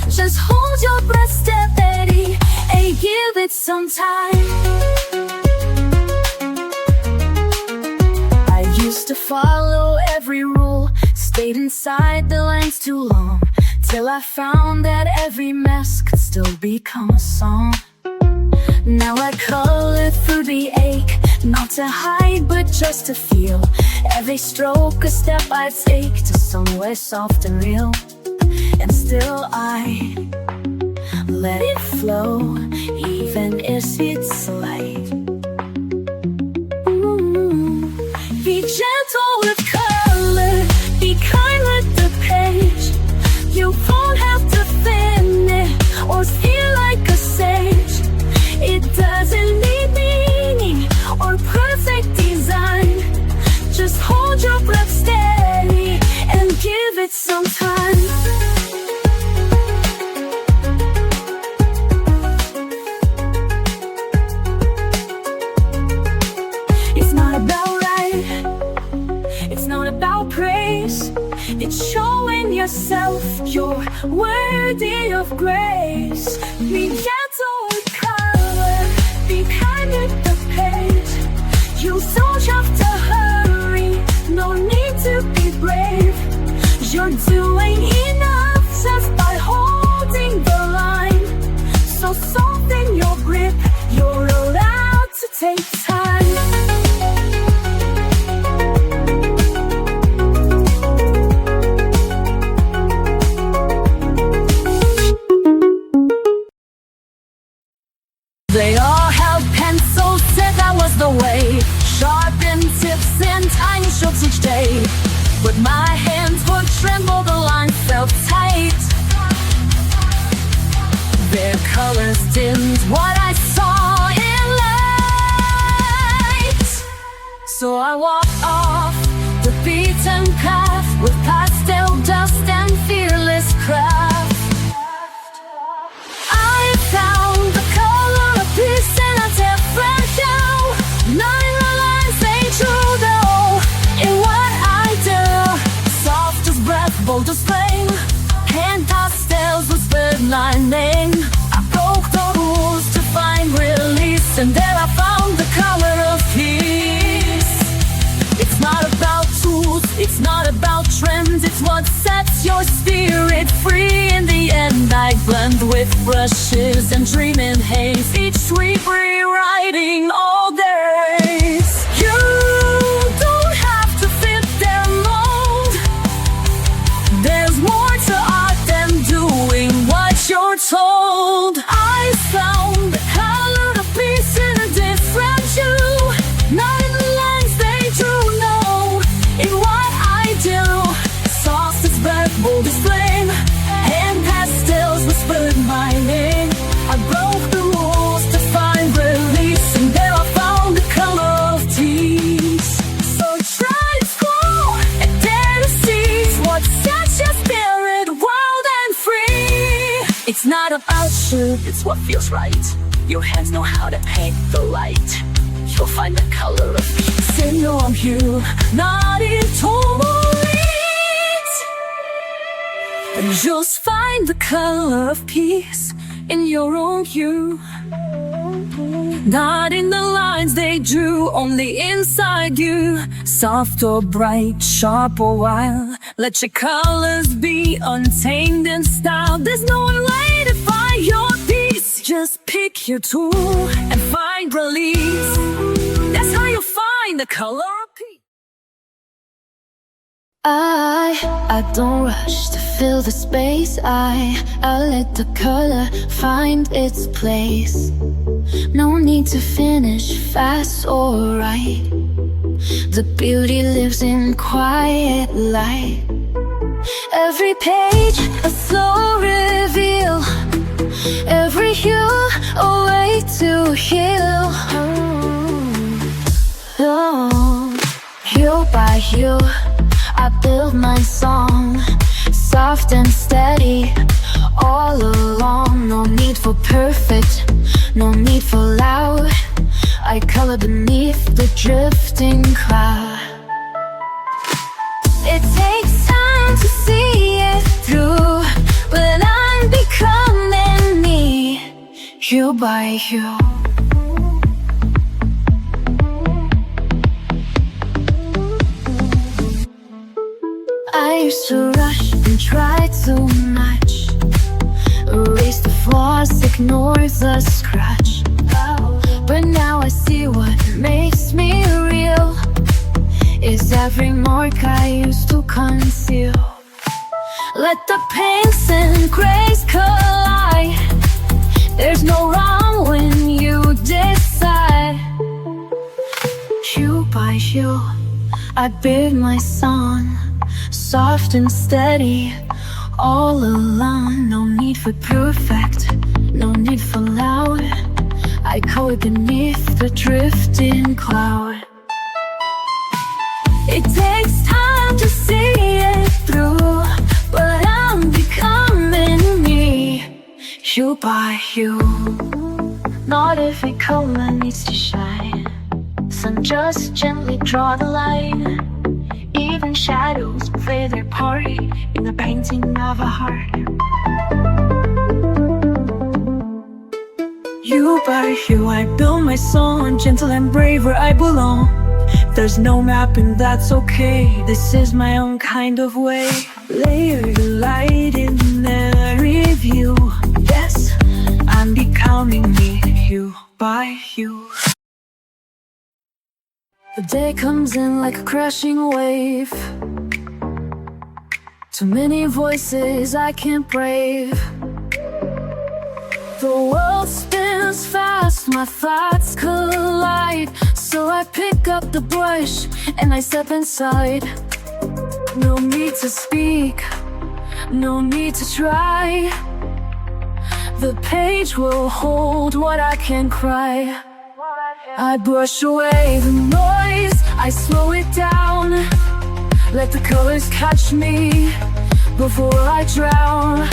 Just hold your breath steady and give it some time. I used to follow every rule, stayed inside the lines too long, till I found that every mess could still become a song. Now I color through the ache, not to hide but just to feel. Every stroke a step I take to somewhere soft and real. And still I let it flow, even if it's light. Be gentle with color, be kind with the page. You won't have to finish or feel like a sage. It doesn't need meaning or perfect design. Just hold your breath steady and give it some time. It's not about right, it's not about praise. It's showing yourself you're worthy of grace. Be gentle with color, be kind with the page. You don't have to hurry, no need to be brave. You're doing enough just by holding the line. So soften your grip, you're allowed to take time. They all held pencils, said that was the way. Sharpened tips and tiny strokes each day. But my hands would tremble, the line felt tight. Their colors dimmed what I saw in light. So I walked off the beaten path with pastel dust and fearless craft. I found the color of peace in a different hue. Not in the lines they drew though, in what I do. Soft as breath, bold as flame, Pan Pastels whispered my name. I broke the rules to find release, and there I found the color of peace. It's not about tools, it's not about trends, it's what sets your spirit free. In the end I blend with brushes and dream in haze, each sweep rewriting all days. You don't have to fit their mold. There's more to art than doing what you're told. I found the color of peace in a different hue. Not in the lines they drew, no, in what I do. Soft as breath, bold as flame, Pan Pastels whispered my name. I broke the rules to find release, and there I found the color of peace. So try to scroll and not about you, it's what feels right. Your hands know how to paint the light. You'll find the color of peace in your hue, not in tourmaline. And you'll find the color of peace in your own hue, not in the lines they drew, only inside you. Soft or bright, sharp or wild, let your colors be untamed in style. There's no one way to find your peace. Just pick your tool and find release. That's how you'll find the color of peace. I don't rush to fill the space. I let the color find its place. No need to finish fast or right. The beauty lives in quiet light. Every page a slow reveal, every hue a way to heal. Oh, hue by hue I build my song, soft and steady all along. No need for perfect, no need for loud. I color beneath the drifting cloud. It takes time to see it through, but I'm becoming me, hue by hue. I used to rush and try too much, erase the flaws, ignore the scratch. But now I see what makes me real is every mark I used to conceal. Let the pinks and grays collide. There's no wrong when you decide. Hue by hue I build my song, soft and steady all along. No need for perfect, no need for loud. I color beneath the drifting cloud. It takes time to see it through, but I'm becoming me, hue by hue. Not every color needs to shine. Sun just gently draw the line. Even shadows play their part in the painting of a heart. Hue by hue I build my song, gentle and brave where I belong. There's no map and that's okay, this is my own kind of way. Layer the light in every view. Yes, I'm becoming me, hue by hue. The day comes in like a crashing wave. Too many voices I can't brave. The world spins fast, my thoughts collide. So I pick up the brush and I step inside. No need to speak, no need to try. The page will hold what I can cry. I brush away the noise, I slow it down. Let the colors catch me before I drown.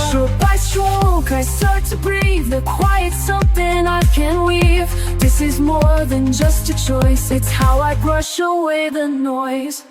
Stroke by stroke I start to breathe. The quiet's something I can weave. This is more than just a choice, it's how I brush away the noise.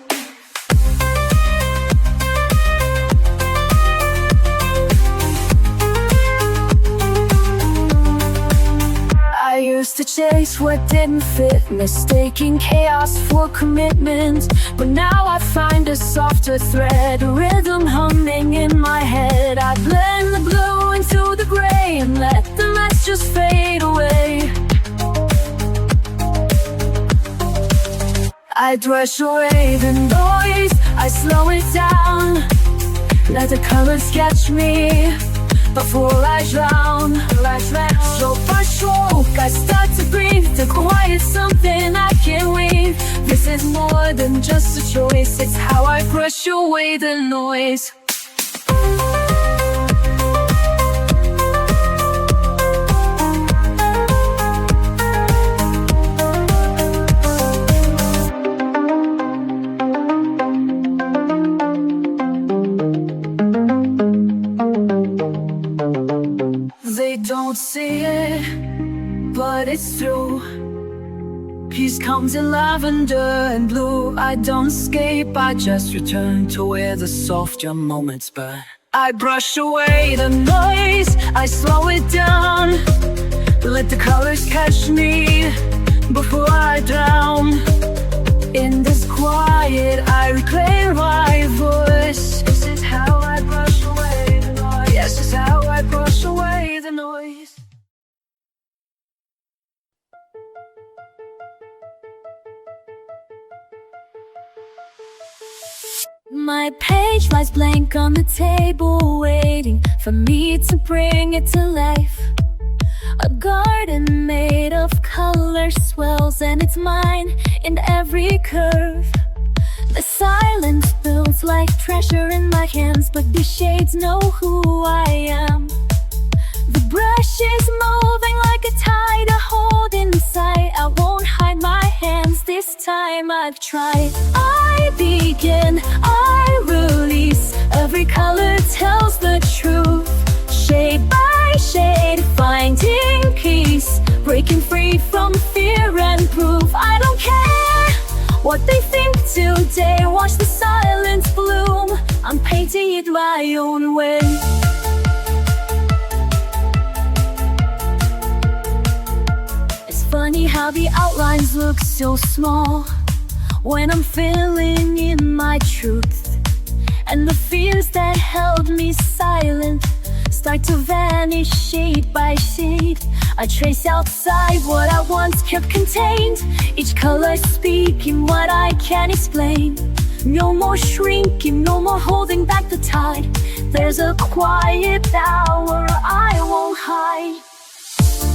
I used to chase what didn't fit, mistaking chaos for commitment. But now I find a softer thread, a rhythm humming in my head. I blend the blue into the gray and let the mess just fade away. I brush away the noise, I slow it down. Let the colors catch me before I drown. Stroke by stroke I start to breathe. The quiet's something I can weave. This is more than just a choice, it's how I brush away the noise. it's through. Peace comes in lavender and blue. I don't escape, I just return to where the softer moments burn. I brush away the noise, I slow it down. Let the colors catch me before I drown. In this quiet, I reclaim my voice. This is how I brush away the noise. Yes, this is how I brush away the noise. My page lies blank on the table, waiting for me to bring it to life. A garden made of color swells, and it's mine in every curve. The silence builds like treasure in my hands, but the shades know who I am. The brush is moving like a tide, I hold inside. I won't hide my hands, this time I've tried. I begin, I release. Every color tells the truth. Shade by shade, finding peace. Breaking free from fear and proof. I don't care what they think today. Watch the silence bloom. I'm painting it my own way. Funny how the outlines look so small when I'm filling in my truth, and the fears that held me silent start to vanish shade by shade. I trace outside what I once kept contained, each color speaking what I can't explain. No more shrinking, no more holding back the tide. There's a quiet power I won't hide.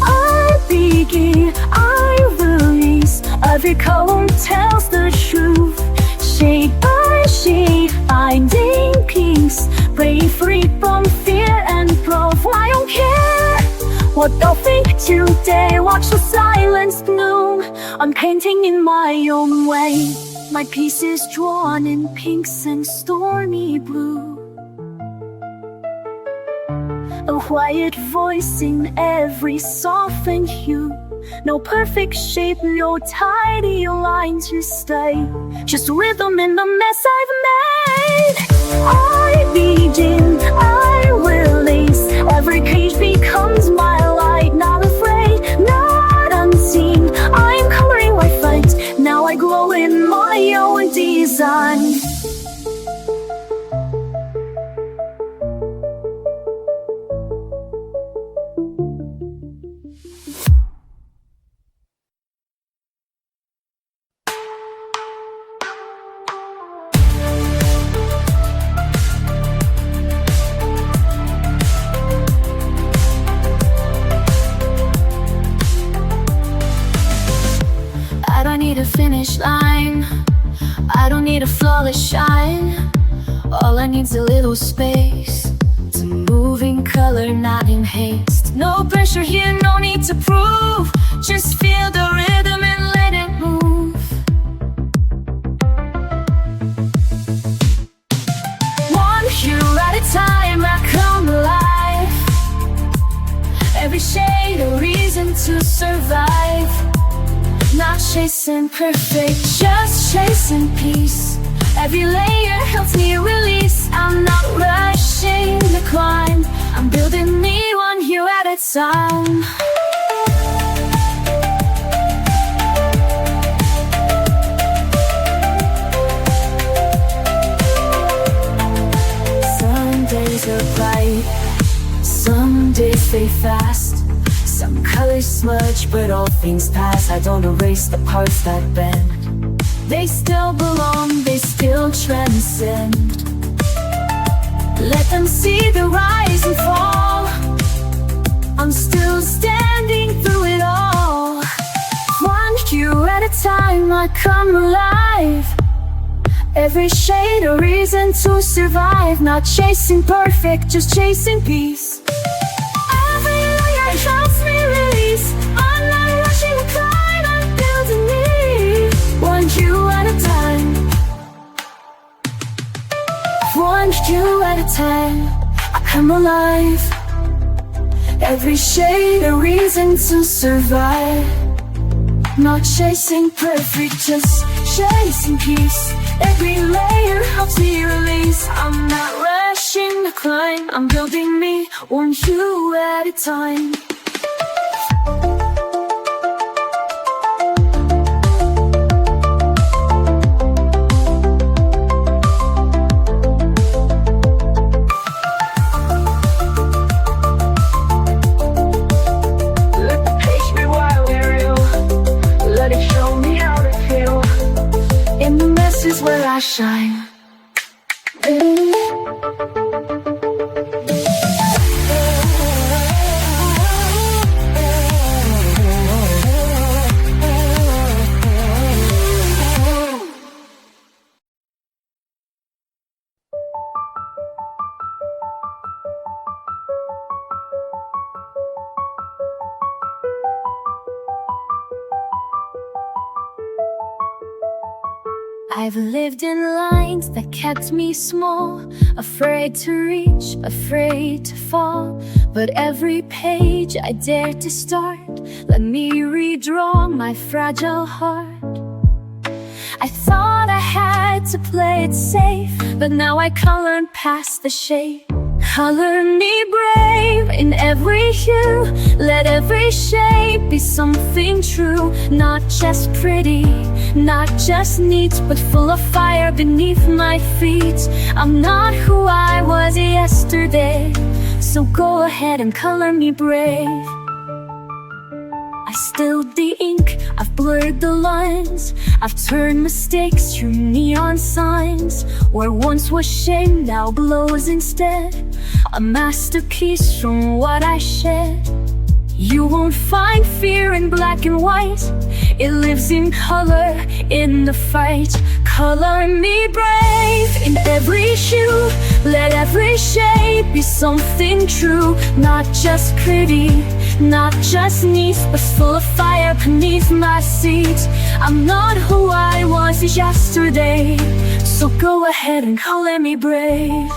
I begin, I release. Every color tells the truth. Shade by shade, finding peace. Break free from fear and proof. I don't care what they'll think today. Watch the silence bloom. I'm painting in my own way. My piece is drawn in pinks and stormy blue. A quiet voice in every softened hue. No perfect shape, no tidy line to stay. Just rhythm in the mess I've made. I begin, I release. Every page becomes my light. Not afraid, not unseen. I'm coloring my fight. Now I glow in my own design. Finish line, I don't need a flawless shine. All I need's a little space to move in color, not in haste. No pressure here, no need to prove. Just feel the rhythm and let it move. One hue at a time, I come alive. Every shade a reason to survive. Not chasing perfect, just chasing peace. Every layer helps me release. I'm not rushing the climb. I'm building me one hue at a time. Some days are bright, some days fade fast. Some colors smudge, but all things pass. I don't erase the parts that bend. They still belong, they still transcend. Let them see the rise and fall. I'm still standing through it all. One hue at a time, I come alive. Every shade a reason to survive. Not chasing perfect, just chasing peace. Every layer helps me release. I'm not rushing the climb, I'm building me one hue at a time. One hue at a time, I come alive. Every shade a reason to survive. Not chasing perfect, just chasing peace. Every layer helps me release. I'm not rushing the climb, I'm building me, one hue at a time. Is where I shine. I've lived in lines that kept me small, afraid to reach, afraid to fall. But every page I dared to start let me redraw my fragile heart. I thought I had to play it safe, but now I colored past the shade. Color me brave in every hue. Let every shape be something true. Not just pretty, not just neat, but full of fire beneath my feet. I'm not who I was yesterday, so go ahead and color me brave. I stilled the ink, I've blurred the lines, I've turned mistakes to neon signs. Where once was shame now glows instead, a masterpiece from what I shed. You won't find fear in black and white, it lives in color, in the fight. Color me brave in every hue. Let every shape be something true. Not just pretty, not just neat, but full of fire beneath my seat. I'm not who I was yesterday, so go ahead and color me brave.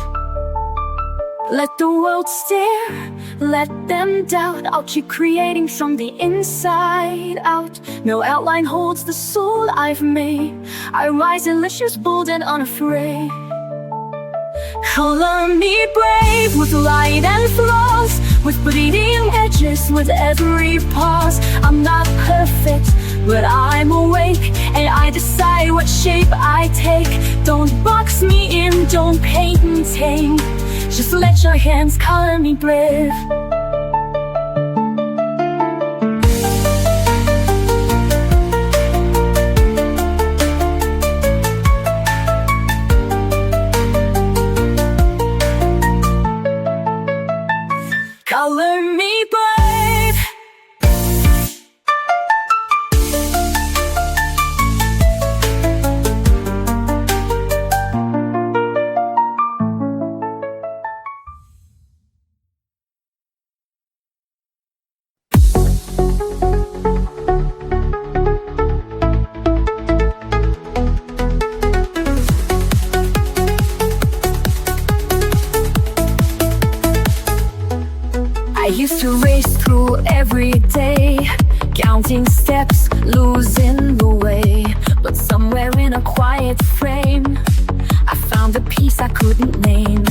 Let the world stare, let them doubt. I'll keep creating from the inside out. No outline holds the soul I've made. I rise delicious, bold and unafraid. Color me brave with light and flaws, with bleeding edges, with every pause. I'm not perfect, but I'm awake, and I decide what shape I take. Don't box me in, don't paint me tame. Just let your hands color me brave. Color me brave. I used to race through every day, counting steps, losing the way. But somewhere in a quiet frame, I found a peace I couldn't name.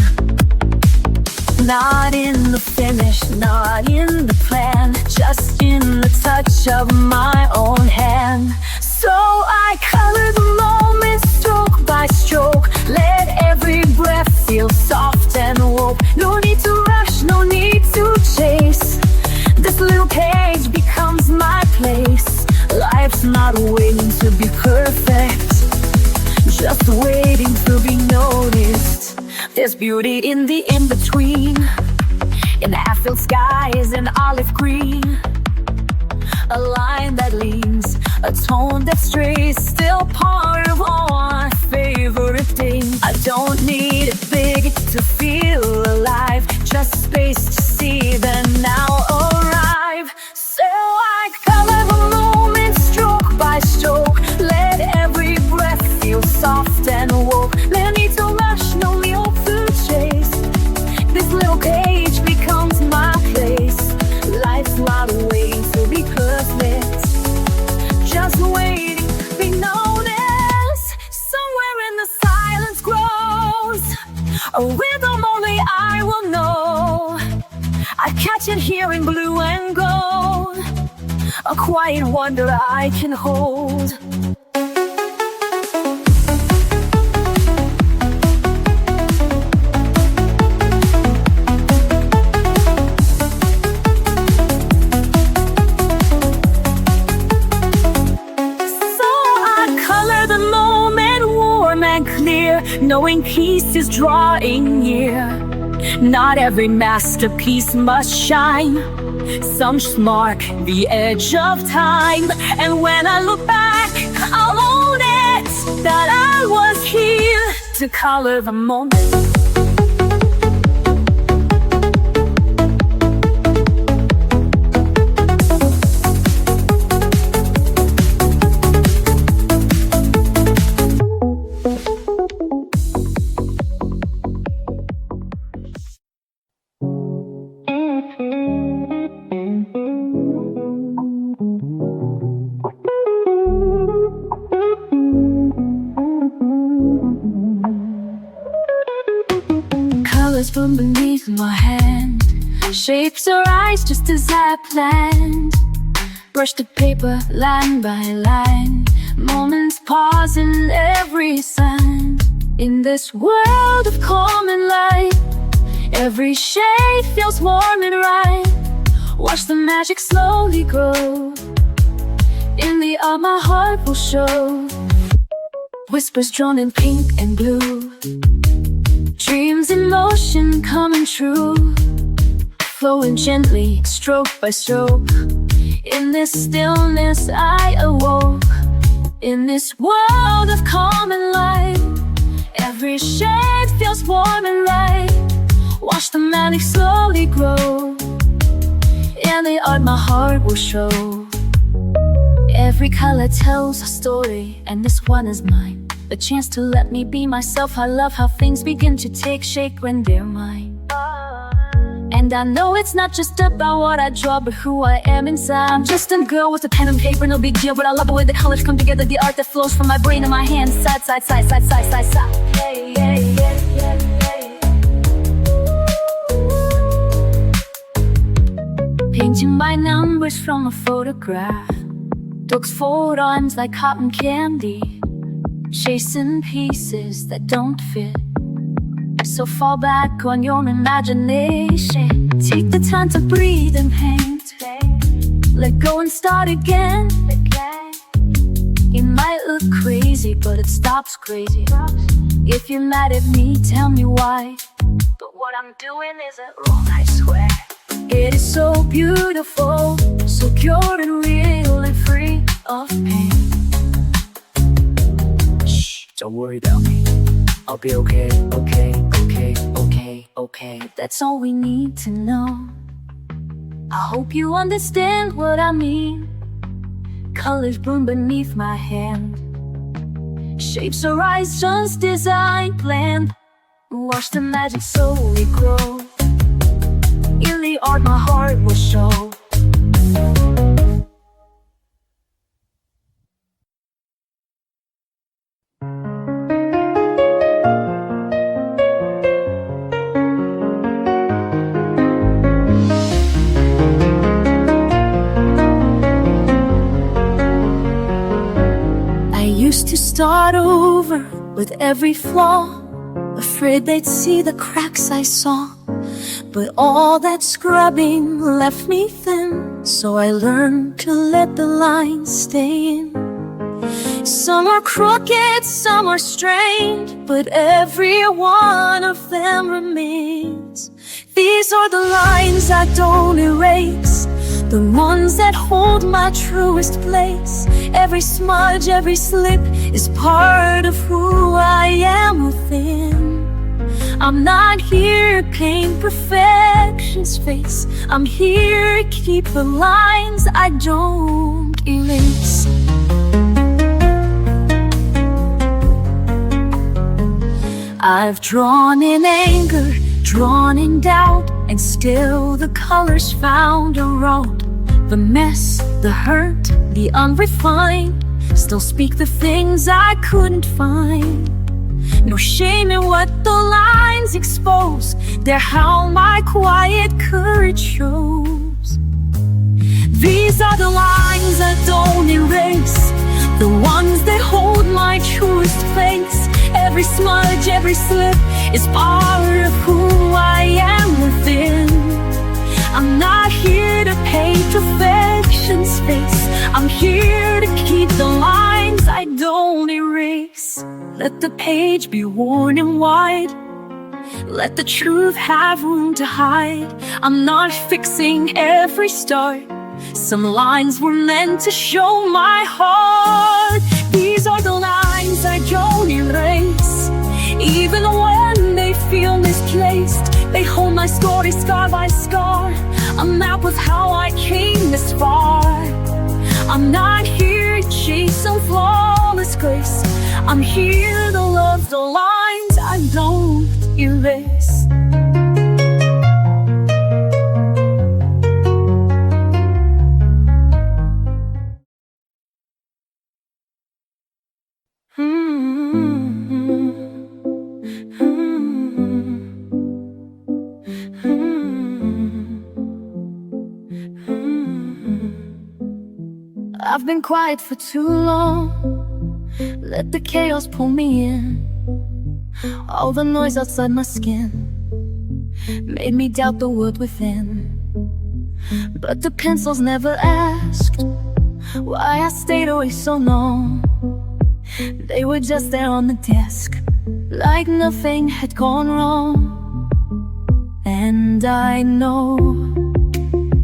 Not in the finish, not in the plan, just in the touch of my own hand. So I color the moment stroke by stroke. Let every breath feel soft and woke. No need to rush, no need to chase. This little page becomes my place. Life's not waiting to be perfect, just waiting to be noticed. There's beauty in the in-between, in half-filled skies and olive green. A line that leans, a tone that strays, still part of all our favorite things. I don't need it big to feel alive, just space to see the now arrive. So I color the moment stroke by stroke. Let every breath feel soft and woke. No need to rush, no need to chase. This little page becomes my place. A rhythm only I will know. I catch it here in blue and gold, a quiet wonder I can hold. Knowing peace is drawing near. Not every masterpiece must shine. Some just mark the edge of time. And when I look back, I'll own it, that I was here to color the moment. Colors from beneath my hand, shapes arise just as I planned. Brush the paper line by line, moments pause in every sign. In this world of calm and light, every shade feels warm and right. Watch the magic slowly grow. In the art my heart will show. Whispers drawn in pink and blue, dreams in motion coming true, flowing gently, stroke by stroke. In this stillness I awoke. In this world of calm and light, every shade feels warm and right. Watch the magic slowly grow. In the art my heart will show. Every color tells a story, and this one is mine. A chance to let me be myself. I love how things begin to take shape when they're mine. And I know it's not just about what I draw, but who I am inside. I'm just a girl with a pen and paper, no big deal. But I love the way the colors come together, the art that flows from my brain and my hands. Side, side, side, side, side, side, side. Hey, hey, hey, hey, hey. Painting by numbers from a photograph, dogs fold arms like cotton candy, chasing pieces that don't fit. So fall back on your imagination. Take the time to breathe and paint. Let go and start again. It might look crazy, but it stops crazy. If you're mad at me, tell me why. But what I'm doing isn't wrong, I swear. It is so beautiful, so pure and real and free of pain. Shh, don't worry about me. I'll be okay, okay, okay, okay, okay. That's all we need to know. I hope you understand what I mean. Colors bloom beneath my hand, shapes arise just as I planned. Watch the magic slowly grow. In the art my heart will show. Used to start over with every flaw, afraid they'd see the cracks I saw. But all that scrubbing left me thin, so I learned to let the lines stay in. Some are crooked, some are strained, but every one of them remains. These are the lines I don't erase, the ones that hold my truest place. Every smudge, every slip is part of who I am within. I'm not here to paint perfection's face. I'm here to keep the lines I don't erase. I've drawn in anger, drawn in doubt, and still the colors found a road. The mess, the hurt, the unrefined still speak the things I couldn't find. No shame in what the lines expose. They're how my quiet courage shows. These are the lines I don't erase, the ones that hold my truest place. Every smudge, every slip is part of who I am within. I'm not here to paint perfection's face. I'm here to keep the lines I don't erase. Let the page be worn and wide. Let the truth have room to hide. I'm not fixing every start. Some lines were meant to show my heart. These are the lines I don't erase, even when they feel misplaced. They hold my story scar by scar, a map with how I came this far. I'm not here to chase some flawless grace. I'm here to love the lines I don't erase. I've been quiet for too long. Let the chaos pull me in. All the noise outside my skin made me doubt the world within. But the pencils never asked why I stayed away so long. They were just there on the desk, like nothing had gone wrong. And I know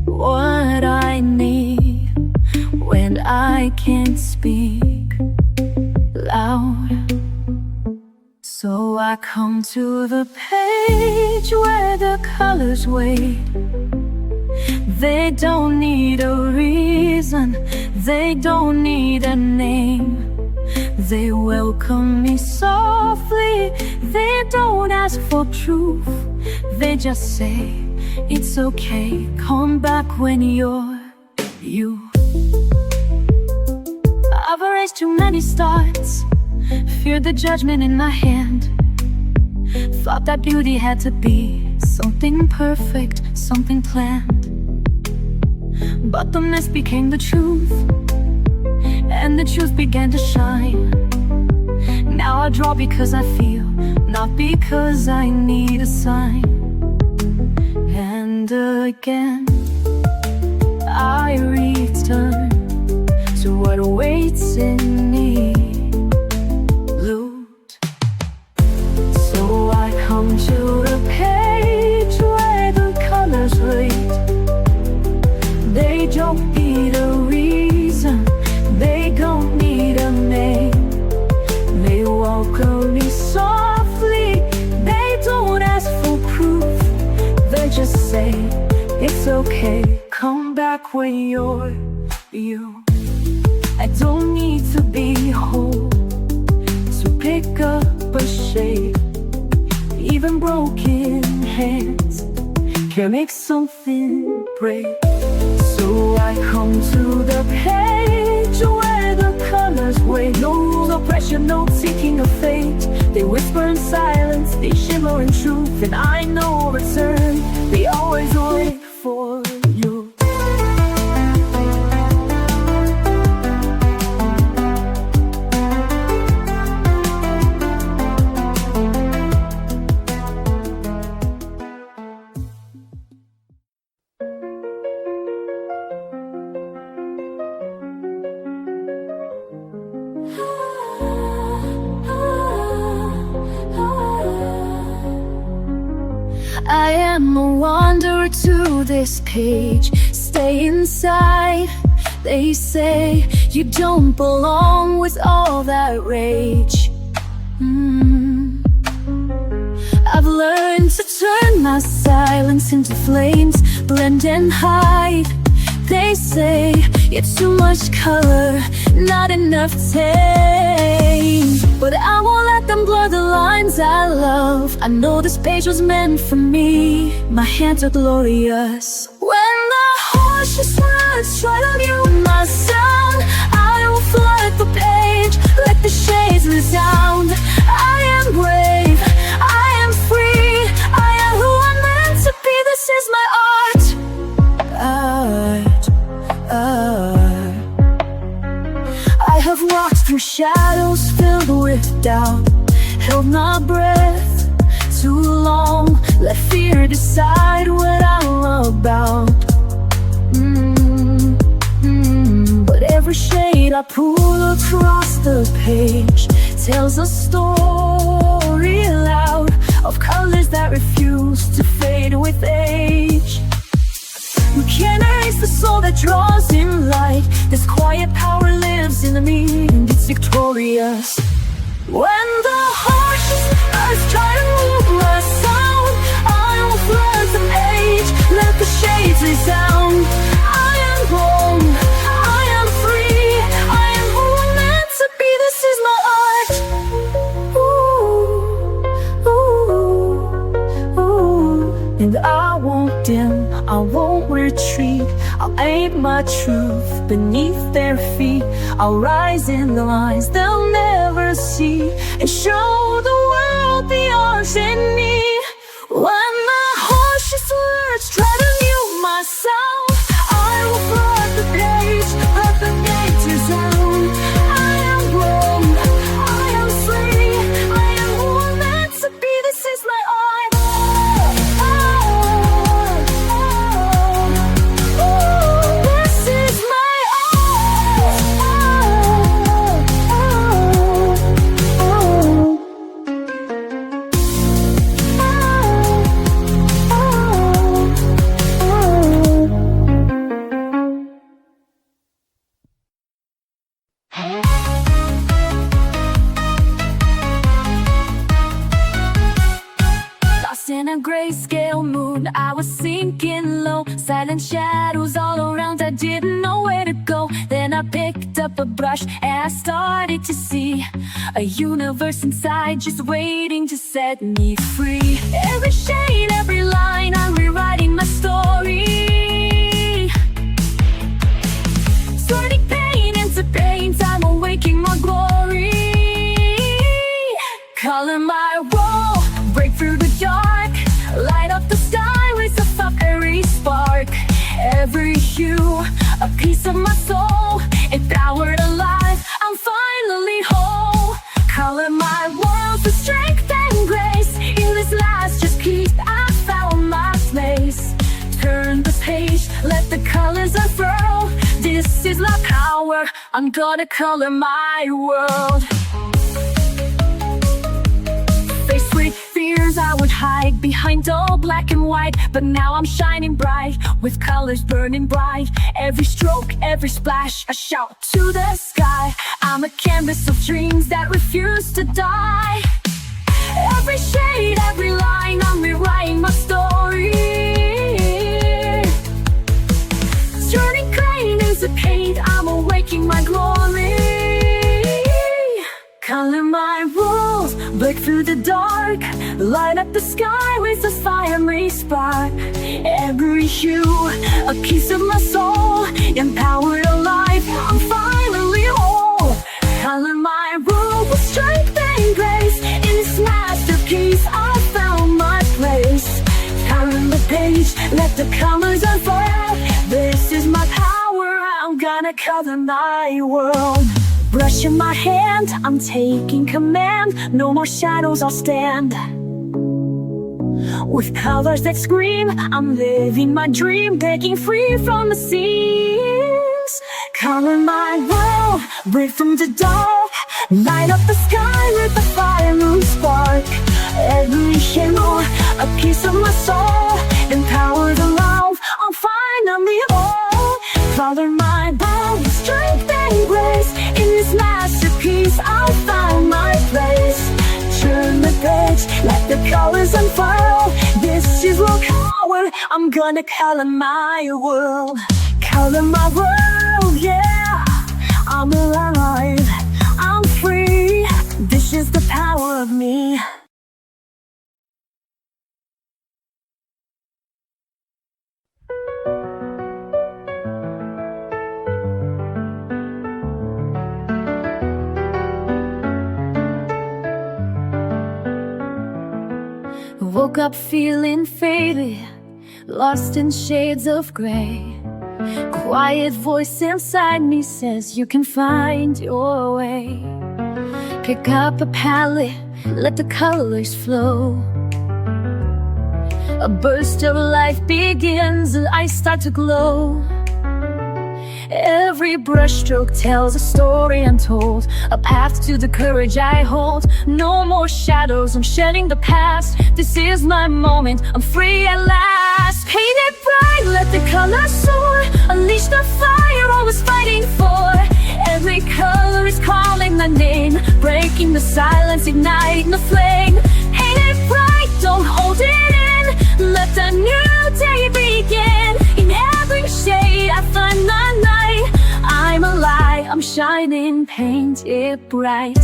what I need when I can't speak loud. So I come to the page where the colors wait. They don't need a reason, they don't need a name. They welcome me softly, they don't ask for proof. They just say, it's okay, come back when you're you. I've erased too many starts, feared the judgment in my hand. Thought that beauty had to be something perfect, something planned. But the mess became the truth, and the truth began to shine. Now I draw because I feel, not because I need a sign. And again I return to what awaits in me, loot. So I come to the page where the colors wait. They don't need a reason, they don't need a name. They welcome me softly, they don't ask for proof. They just say, it's okay, come back when you're you. I don't need to be whole to pick up a shade. Even broken hands can make something break. So I come to the page where the colors wait. No rules or pressure, no seeking of fate. They whisper in silence, they shimmer in truth. And I know return, they always wait for you. I am a wanderer to this page. Stay inside. They say you don't belong with all that rage. I've learned to turn my silence into flames, blend and hide. They say it's too much color, not enough tame. But I won't let them blur the lines I love. I know this page was meant for me. My hands are glorious. When the harshness words try to mute my sound, I will flood the page, let the shades resound. I am fear decide what I'm about. But every shade I pull across the page tells a story loud of colors that refuse to fade with age. You can't erase the soul that draws in light. This quiet power lives in me and it's victorious. When the harshest earth try to move my sound, I will flood the page, let the shades resound. I am home, I am free, I am who I'm meant to be. This is my art. And I won't dim, I won't retreat. I'll aim my truth beneath their feet. I'll rise in the lines they'll never see, and show the world the arts in me. When the harshest words try to mute my sound, I will flood the page, let the gates resound. I am grown, I am free, I am who I'm meant to be. This is my art. In a grayscale mood, I was sinking low. Silent shadows all around, I didn't know where to go. Then I picked up a brush and I started to see a universe inside just waiting to set me free. Every shade, every line, I'm rewriting my story. Turning pain into paint, I'm awaking my glory. Color my wall, break through the dark, light up the sky with a fiery spark. Every hue, a piece of my soul, empowered alive, I'm finally whole. Color my world with strength and grace. In this last just piece, I found my place. Turn the page, let the colors unfurl. This is my power, I'm gonna color my world. Faced with fears I would hide behind all black and white, but now I'm shining bright with colors burning bright. Every stroke, every splash, a shout to the sky. I'm a canvas of dreams that refuse to die. Every shade, every line, I'm rewriting my story. Turning pain into paint, I'm awaking my glory. Color my rules, break through the dark, light up the sky with a fiery spark. Every hue, a piece of my soul, empowered alive, I'm finally whole. Color my rules with strength and grace. In this masterpiece, I found my place. Turn the page, let the colors unfurl. This is my power, I'm gonna color my world. Brush in my hand, I'm taking command. No more shadows, I'll stand. With colors that scream, I'm living my dream, breaking free from the seams. Color my world, break from the dark, light up the sky with a fiery spark. Every hue, a piece of my soul, empowered alive, I'm finally whole. Color my world with strength and grace. In this masterpiece, I found my place. Turn the page, let the colors unfurl. This is what power, I'm gonna color my world. Color my world, yeah. I'm alive, I'm free. This is the power of me. Woke up feeling faded, lost in shades of gray. Quiet voice inside me says you can find your way. Pick up a palette, let the colors flow. A burst of life begins and I start to glow. Every brushstroke tells a story untold, a path to the courage I hold. No more shadows, I'm shedding the past. This is my moment, I'm free at last. Paint it bright, let the colors soar. Unleash the fire I was fighting for. Every color is calling my name, breaking the silence, igniting the flame. Paint it bright, don't hold it in. Let the new day begin. In every shade I find the light. I'm alive, I'm shining, paint it bright.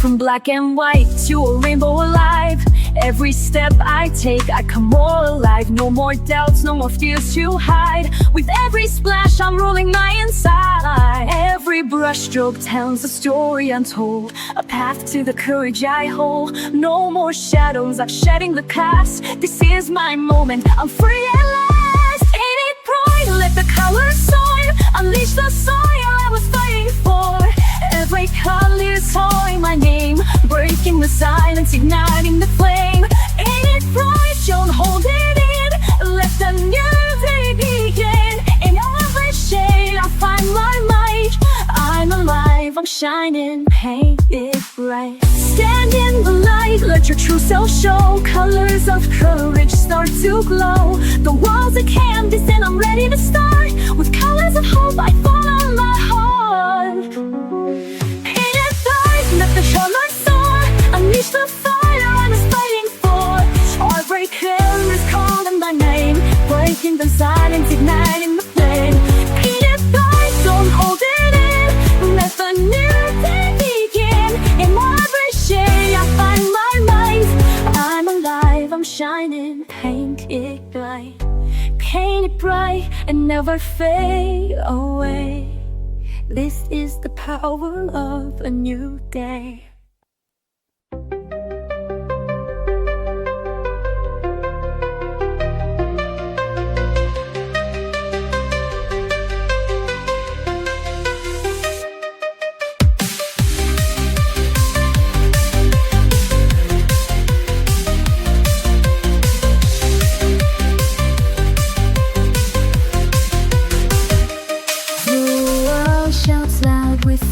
From black and white to a rainbow alive. Every step I take, I come more alive. No more doubts, no more fears to hide. With every splash, I'm rolling my inside. Every brushstroke tells a story untold, a path to the courage I hold. No more shadows, I'm shedding the past. This is my moment, I'm free at last. Ain't it bright, let the colors soar. Unleash the soil I was fighting for. Every color is calling my name, breaking the silence, igniting the flame. Ain't it bright, don't hold it in. Let the new day begin. In every shade I find my light. I'm alive, I'm shining, paint it bright. Stand in the light, let your true self show. Colors of courage start to glow. The world's a canvas and I'm ready to start. With colors of hope I follow my heart. Paint it bright, let the colors soar. Unleash the fire I was fighting for. Every color is calling my name, breaking the silence, igniting the flame. Paint it bright, don't hold it in. Let the new day begin. In every shade I find my light. I'm alive, I'm shining, paint it bright. Paint it bright and never fade away. This is the power of a new day.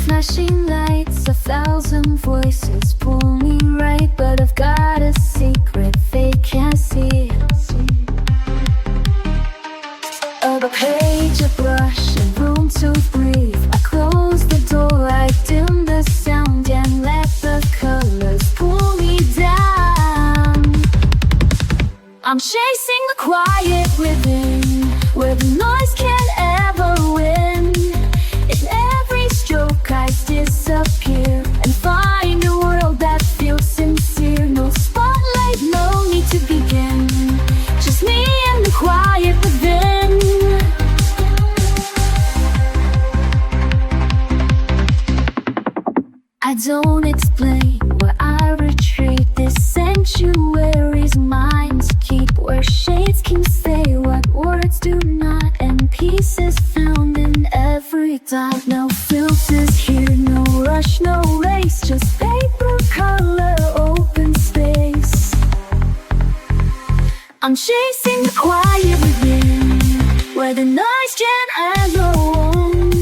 Flashing lights, 1,000 voices pull me right, but I've got a secret they can't see. A page, a brush, a room to breathe. I close the door, I dim the sound and let the colors pull me down. I'm chasing the quiet within, where the noise can't ever win. In every stroke I disappear and find a world that feels sincere. No spotlight, no need to begin, just me and the quiet within. I don't explain where I retreat. This sanctuary's mine to keep, where shades can say what words do not, and peace is found in every dot. No filters here, no rush, no race, just paper, color, open space. I'm chasing the quiet within, where the noise can't ever own.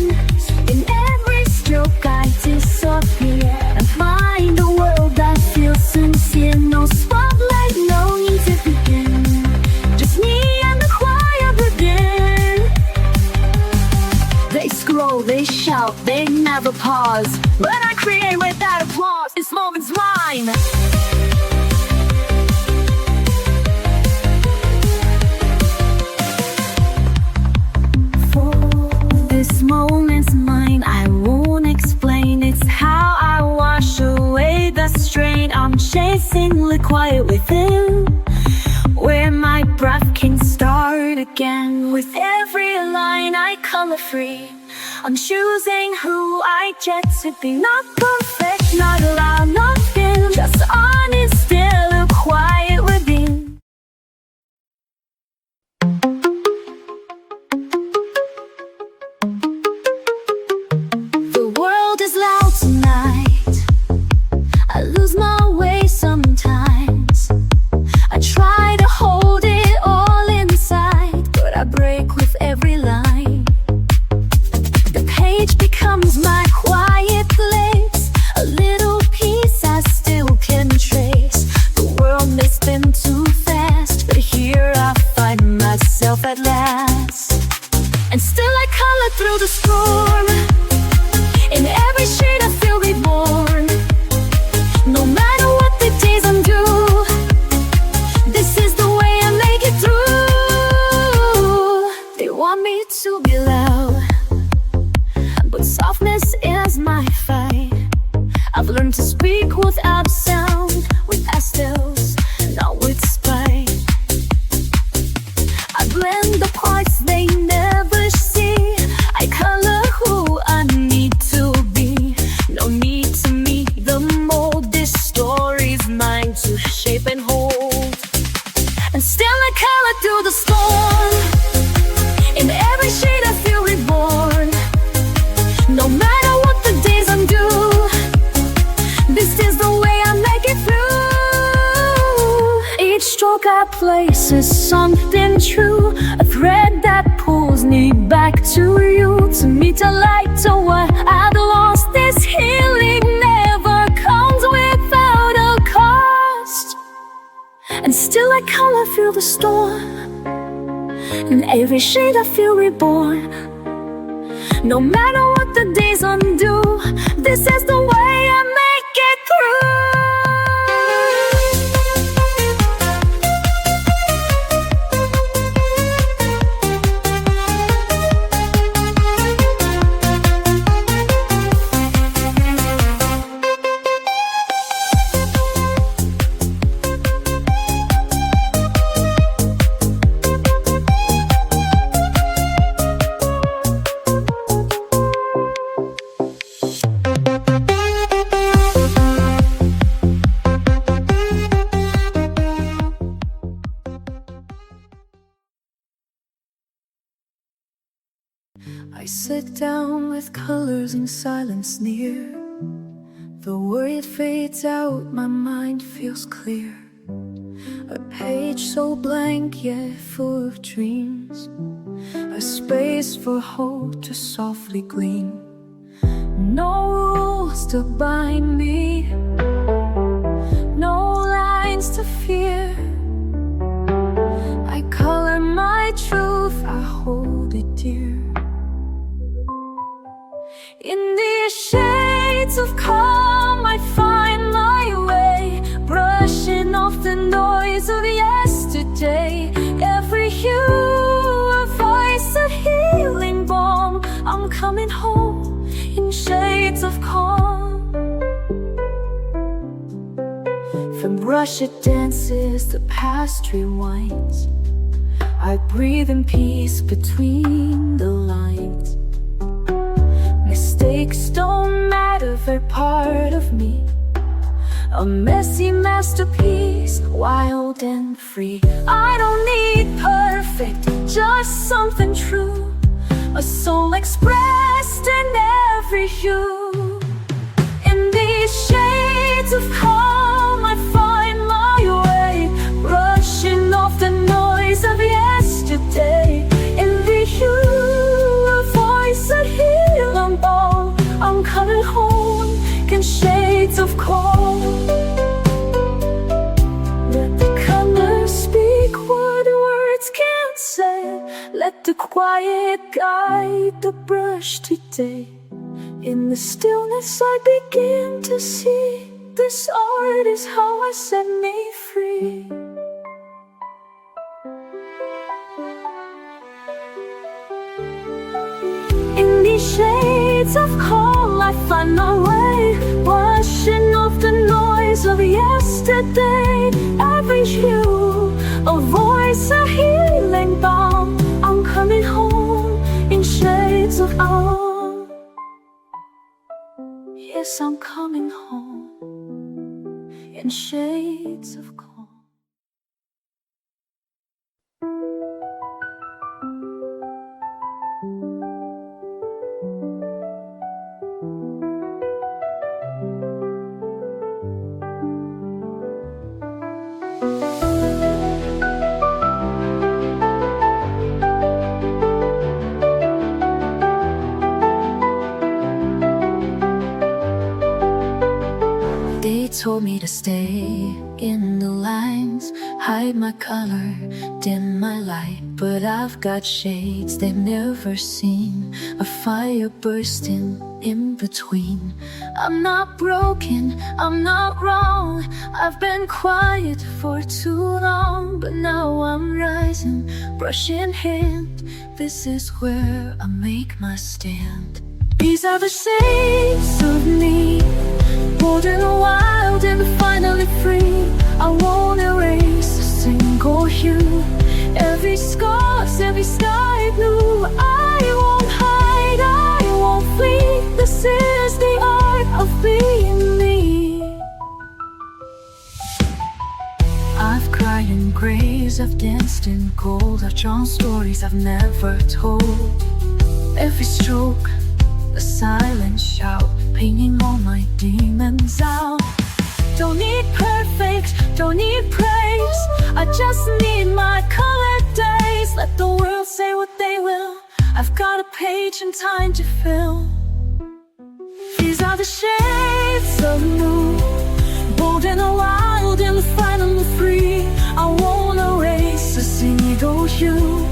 In every stroke I disappear and find a world that feels sincere. No spotlight, no need to begin, just me and the quiet within. They scroll, they shout, they never pause. When I create without applause, this moment's mine. This moment's mine, I won't explain. It's how I wash away the strain. I'm chasing the quiet within, where my breath can start again. With every line I color free, I'm choosing who I get to be. Not perfect, not loud, not thin, just honest, still a quiet within. The world is loud tonight, I lose my way sometimes. I try still got places, something true, a thread that pulls me back to you. To meet the light to what I'd lost. This healing never comes without a cost. And still I color feel the storm. In every shade I feel reborn. No matter what the days undo, this is the way I make it through. I sit down with colors in silence near. The worry fades out, my mind feels clear. A page so blank yet full of dreams, a space for hope to softly gleam. No rules to bind me, no lines to fear. I color my truth, I hold it dear. In these shades of calm I find my way, brushing off the noise of yesterday. Every hue a voice, a healing balm. I'm coming home in shades of calm. From brush it dances, the past rewinds. I breathe in peace between the lines. Mistakes don't matter, they're part of me. A messy masterpiece, wild and free. I don't need perfect, just something true. A soul expressed in every hue. In these shades of calm I find my way, brushing off the noise of yesterday. In the hue a voice, a healing balm. I'm coming home in shades of calm. Let the colors speak what words can't say. Let the quiet guide the brush today. In the stillness I begin to see, this art is how I set me free. In these shades of calm I find my way, washing off the noise of yesterday. Every hue, a voice, a healing balm. I'm coming home in shades of calm. Yes, I'm coming home in shades of calm. Told me to stay in the lines, hide my color, dim my light. But I've got shades they've never seen, a fire bursting in between. I'm not broken, I'm not wrong. I've been quiet for too long, but now I'm rising, brush in hand. This is where I make my stand. These are the shades of me, bold and wild and finally free. I won't erase a single hue, every scar's, every sky blue. I won't hide, I won't flee. This is the art of being me. I've cried in grays, I've danced in gold, I've drawn stories I've never told. Every stroke, a silent shout, painting all my demons out. Don't need perfect, don't need praise. I just need my colored days. Let the world say what they will. I've got a page and time to fill. These are the shades of blue, bold and wild and finally free. I won't erase a single hue.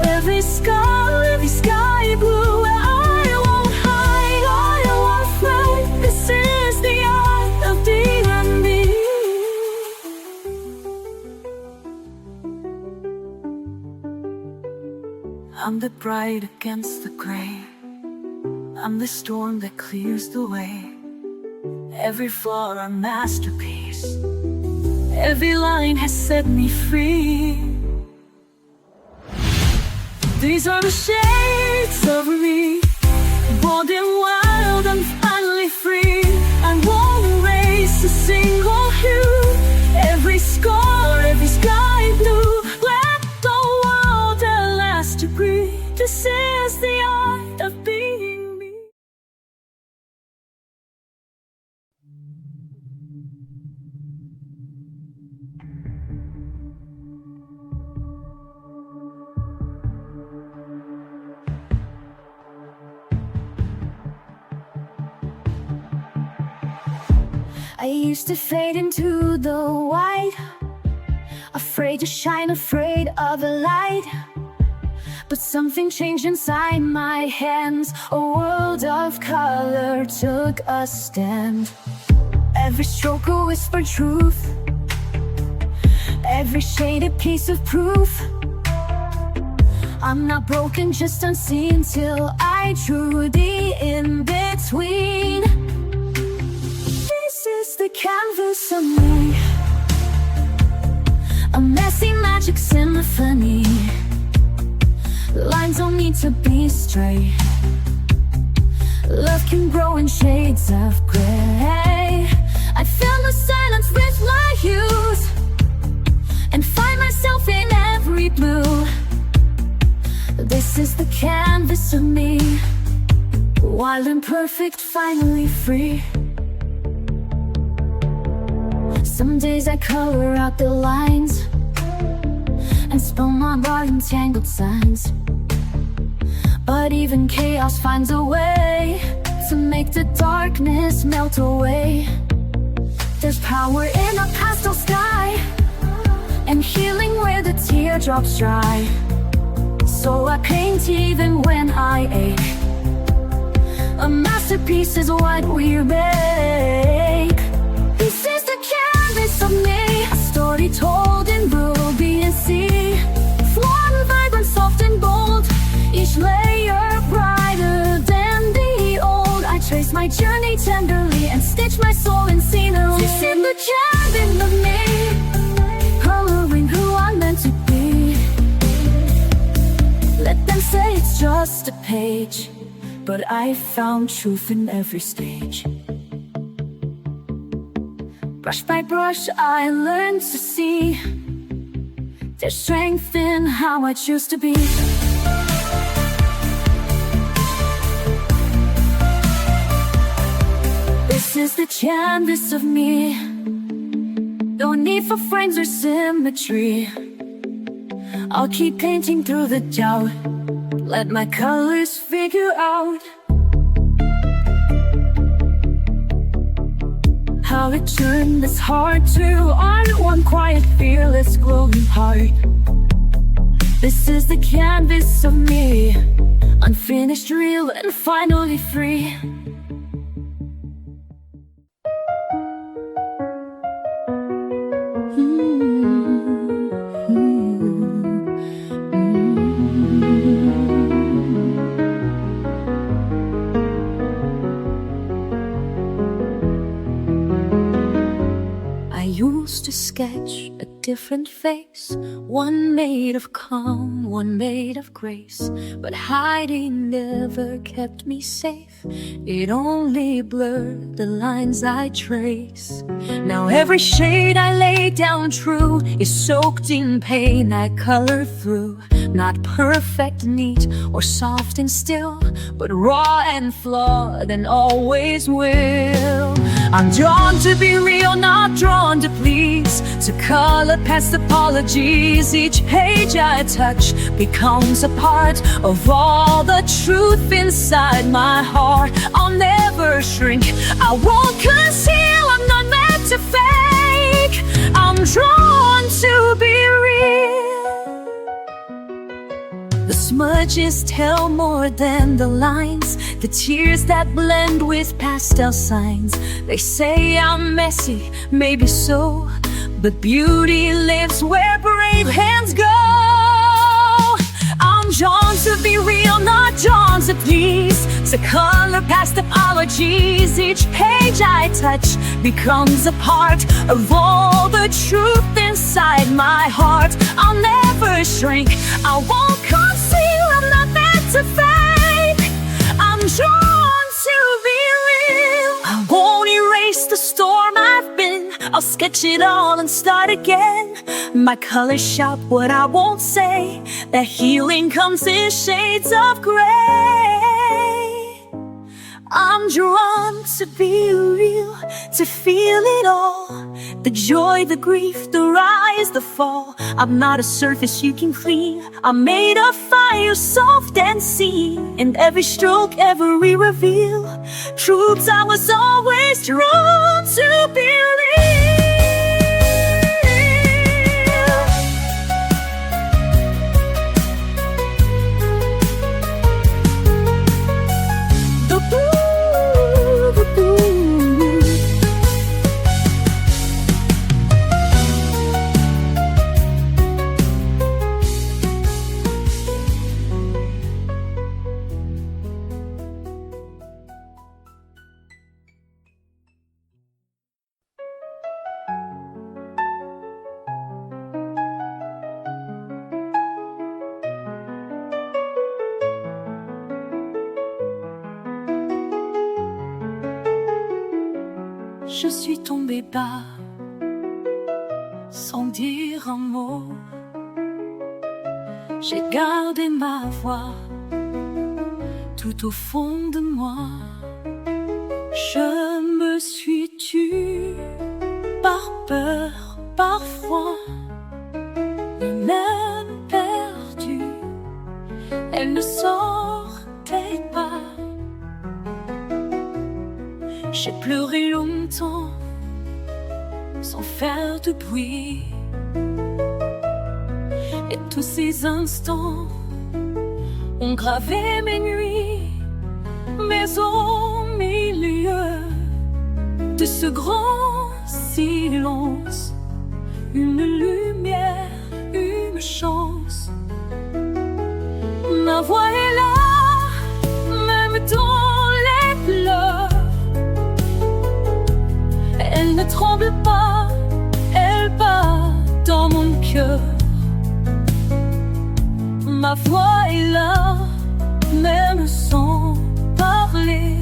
Every sky blue. I won't hide, I won't flight. This is the art of being me. I'm the bright against the gray. I'm the storm that clears the way. Every flaw a masterpiece. Every line has set me free. These are the shades of me, bold and wild and finally free. I won't erase a single hue. Every scar, every sky blue. Let the world at last agree. This is the art of being me. I used to fade into the white, afraid to shine, afraid of the light. But something changed inside my hands. A world of color took a stand. Every stroke a whispered truth, every shade a piece of proof. I'm not broken, just unseen, till I drew the in-between. This is the canvas of me, a messy magic symphony. Lines don't need to be straight. Love can grow in shades of gray. I fill the silence with my hues and find myself in every blue. This is the canvas of me, wild and perfect, finally free. Some days I color out the lines and spell my art in tangled signs. But even chaos finds a way to make the darkness melt away. There's power in a pastel sky and healing where the teardrops dry. So I paint even when I ache. A masterpiece is what we make. This is the canvas of me, a story told in ruby and sea. Flawed, vibrant, soft and bold, each layer brighter than the old. I trace my journey tenderly and stitch my soul in scenery. This is the canvas of me, coloring who I'm meant to be. Let them say it's just a page, but I found truth in every stage. Brush by brush I learned to see there's strength in how I choose to be. This is the canvas of me, no need for frames or symmetry. I'll keep painting through the doubt, let my colors figure out how to turn this heart to art. One quiet, fearless, glowing heart. This is the canvas of me, unfinished, real, and finally free. To sketch a different face, one made of calm, one made of grace. But hiding never kept me safe, it only blurred the lines I trace. Now every shade I lay down true is soaked in pain I color through. Not perfect, neat, or soft and still, but raw and flawed and always will. I'm drawn to be real, not drawn to please. To color past apologies. Each page I touch becomes a part of all the truth inside my heart. I'll never shrink, I won't conceal, I'm not meant to fake. I'm drawn to be real. The smudges tell more than the lines, the tears that blend with pastel signs. They say I'm messy, maybe so, but beauty lives where brave hands go. I'm drawn to be real, not drawn to please. To color past apologies. Each page I touch becomes a part of all the truth inside my heart. I'll never shrink, I won't conceal, I'm not meant to fake. I'm drawn to be real. I won't erase the storm I've been, I'll sketch it all and start again. My colors shout what I won't say, that healing comes in shades of gray. I'm drawn to be real, to feel it all. The joy, the grief, the rise, the fall. I'm not a surface you can clean, I'm made of fire, soft and seen. In every stroke, every reveal, truths I was always drawn to believe. Je suis tombée bas, sans dire un mot. J'ai gardé ma voix, tout au fond de moi. Je me suis tue, par peur, par froid. Même perdue, elle ne sortait pas. J'ai pleuré longtemps, sans faire de bruit. Et tous ces instants ont gravé mes nuits. Mais au milieu de ce grand silence, une lumière, une chance. Ma voix est là, même dans les pleurs. Elle ne tremble pas, elle bat dans mon cœur. Ma voix est là, même sans parler.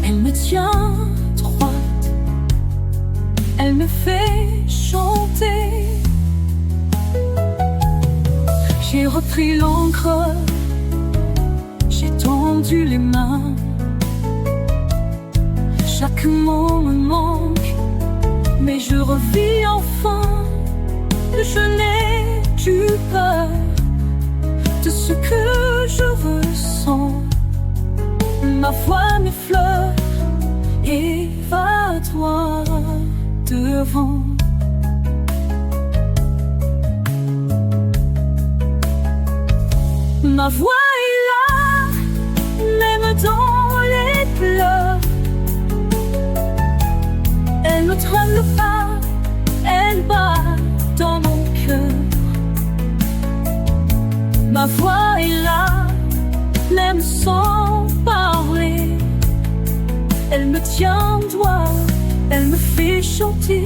Elle me tient droite, elle me fait chanter. J'ai repris l'encre, j'ai tendu les mains. Chaque mot me manque, mais je revis enfin. Je n'ai plus peur de ce que je ressens. Ma voix m'effleure et va droit devant. Ma voix est là, même dans les pleurs. Elle ne tremble pas, elle bat dans mon cœur. Ma voix est là, même sans parler. Elle me tient droit, elle me fait chanter.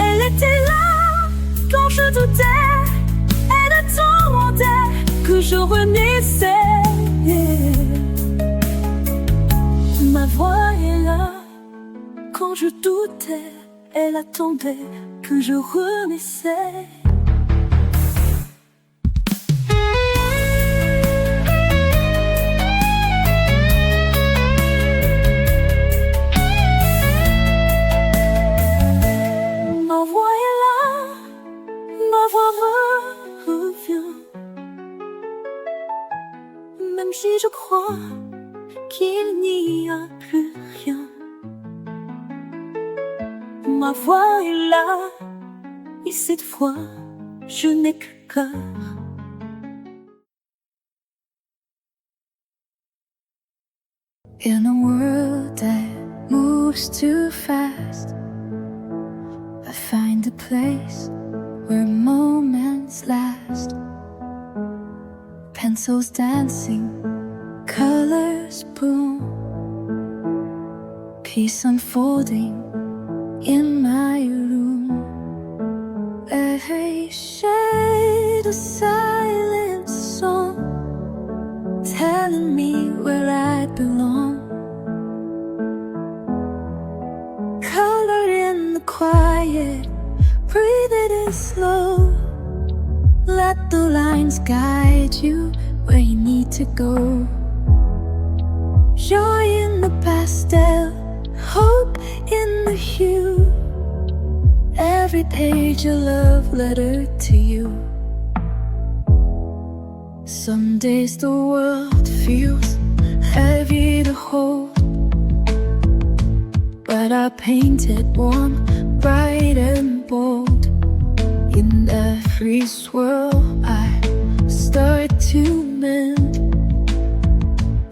Elle était là quand je doutais, elle attendait que je renaissais. Ma voix est là quand je doutais, elle attendait que je renaissais. ma voix revient. Même si je crois qu'il n'y a plus rien, ma voix est là, et cette fois, je n'ai que cœur. In a world that moves too fast, I find a place where moments last. Pencils dancing, colors bloom, peace unfolding in my room. Every shade a silent song, telling me where I belong. Color in the quiet, breathe it in slow. Let the lines guide you where you need to go. Joy in the pastel, hope in the hue. Every page a love letter to you. Some days the world feels heavy to hold, but I paint it warm, bright and bold. In every swirl I start to mend,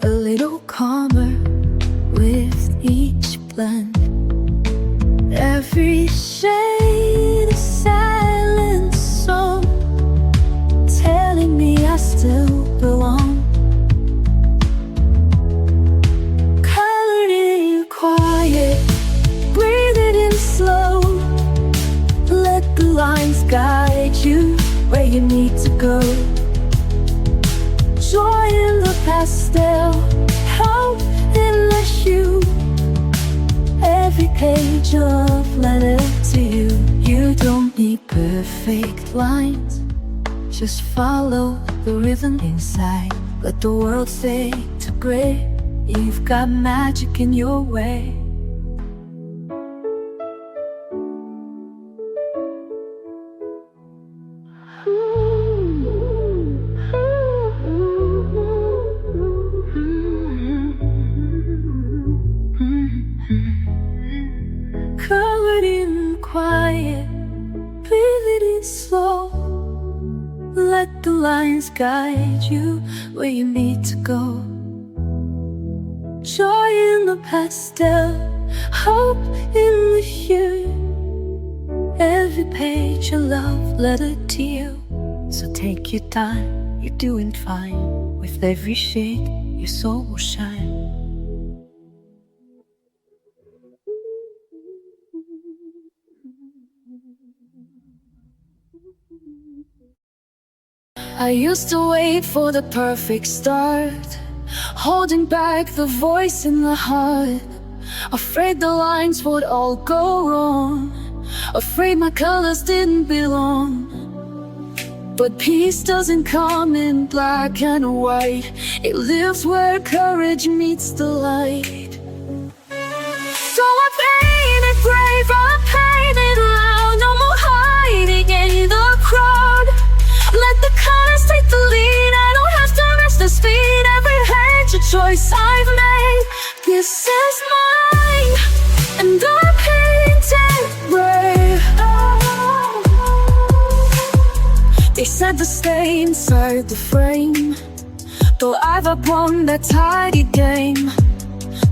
a little calmer with each blend. Every shade a silent song, telling me I still belong. Color in quiet, breathe it in slow. Let the lines guide you where you need to go. Joy in the pastel, hope in the hue. Every page of letter to you. You don't need perfect lines, just follow the rhythm inside. Let the world fade to gray. You've got magic in your way. Covered in quiet, breathe it in slow. Let the lines guide you where you need to go. Joy in the pastel, hope in the hue. Every page a love letter to you. So take your time, you're doing fine. With every shade, your soul will shine. I used to wait for the perfect start, holding back the voice in the heart. Afraid the lines would all go wrong, afraid my colors didn't belong. But peace doesn't come in black and white, it lives where courage meets the light. So I paint it brave, I paint it loud, no more hiding in the crowd. Let the colors take the lead, I don't have to rest the speed. Every page a choice I've made, this is mine, and I paint it brave. They said to stay inside the frame, though I've outgrown that tidy game.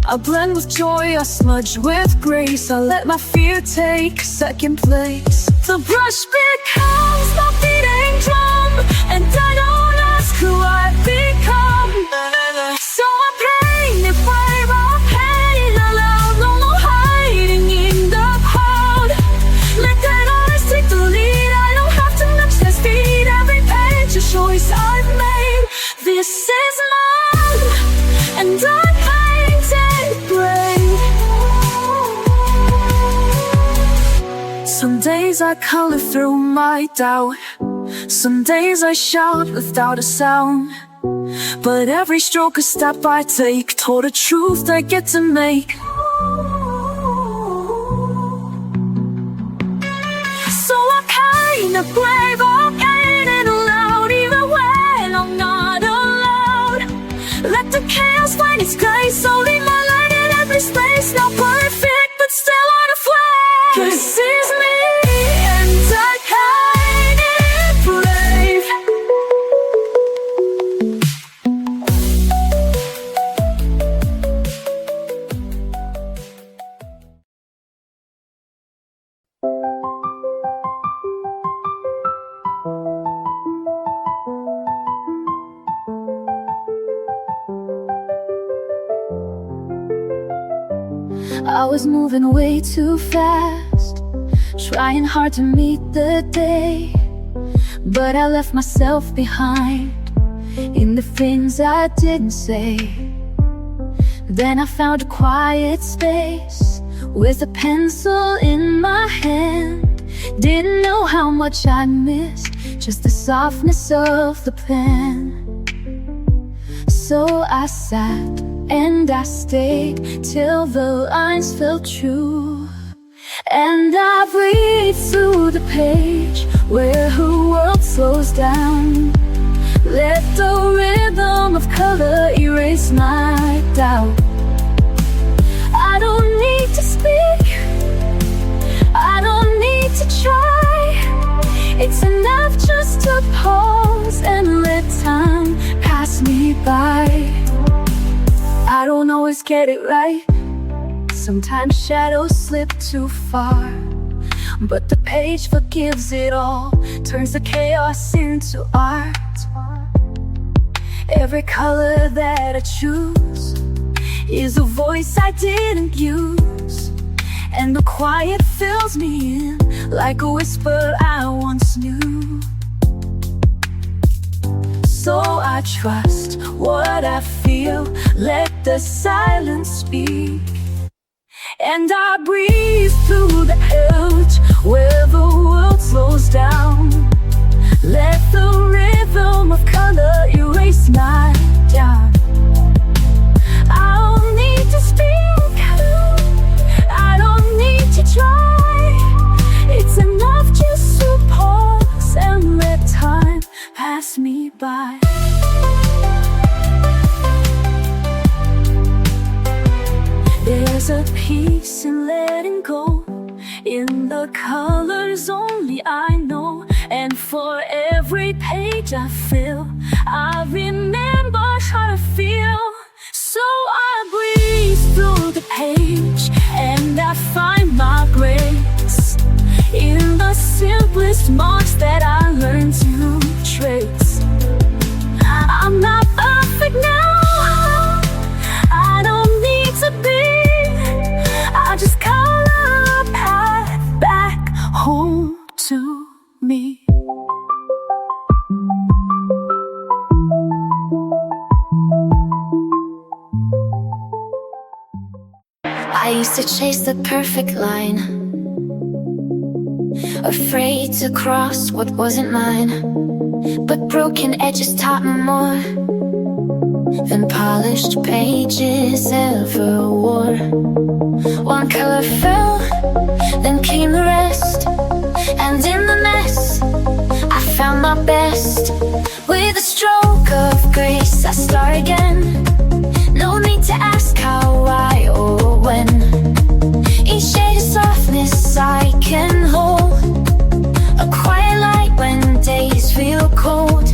I blend with joy, I smudge with grace, I let my fear take second place. The brush becomes the beating drum, and I don't ask who I've become. So I paint it brave, I paint it aloud, no more hiding in the crowd. Let that eyes take the lead, I don't have to match their speed. Every page a choice I've made, this is mine, and I paint it brave. Some days I color through my doubt, some days I shout without a sound. But every stroke a step I take toward a truth I get to make. So I paint the grave, okay and aloud, even when I'm not allowed. Let the chaos find its grace, only my light in every space. Not perfect, but still on a flame. This is me, and I hide it brave. I was moving way too fast, trying hard to meet the day, but I left myself behind in the things I didn't say. Then I found a quiet space with a pencil in my hand. Didn't know how much I missed, just the softness of the pen. So I sat and I stayed till the lines felt true, and I breathed through the page where her world slows down. Let the rhythm of color erase my doubt. I don't need to speak, I don't need to try. It's enough just to pause and let time pass me by. I don't always get it right, sometimes shadows slip too far, but the page forgives it all, turns the chaos into art. Every color that I choose is a voice I didn't use, and the quiet fills me in like a whisper I once knew. So I trust what I feel, let the silence speak, and I breathe through the edge where the world slows down. Let the rhythm of color erase my doubt. I don't need to speak, I don't need to try. It's enough just to pause and let time pass me by. There's a peace in letting go, in the colors only I know. And for every page I fill, I remember how to feel. So I breathe through the page and I find my grace in the simplest marks that I learned to trace. I'm not perfect now, I don't need to be. I just color a path back home to me. I used to chase the perfect line, afraid to cross what wasn't mine. But broken edges taught me more than polished pages ever wore. One color fell, then came the rest, and in the mess I found my best. With a stroke of grace I start again. No need to ask how, why, or when. Each shade of softness I can hold, a quiet light when days feel cold.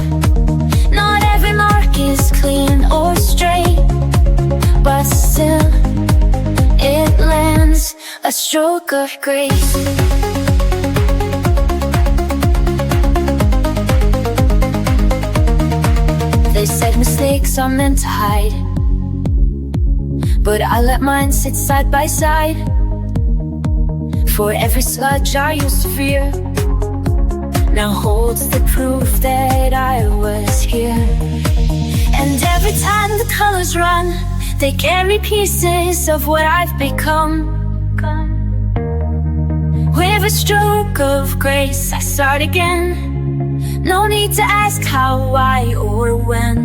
Not every mark is clean or straight, but still it lands a stroke of grace. They said mistakes are meant to hide, but I let mine sit side by side. For every sludge I used to fear now holds the proof that I was here. And every time the colors run, they carry pieces of what I've become. With a stroke of grace I start again. No need to ask how, why, or when.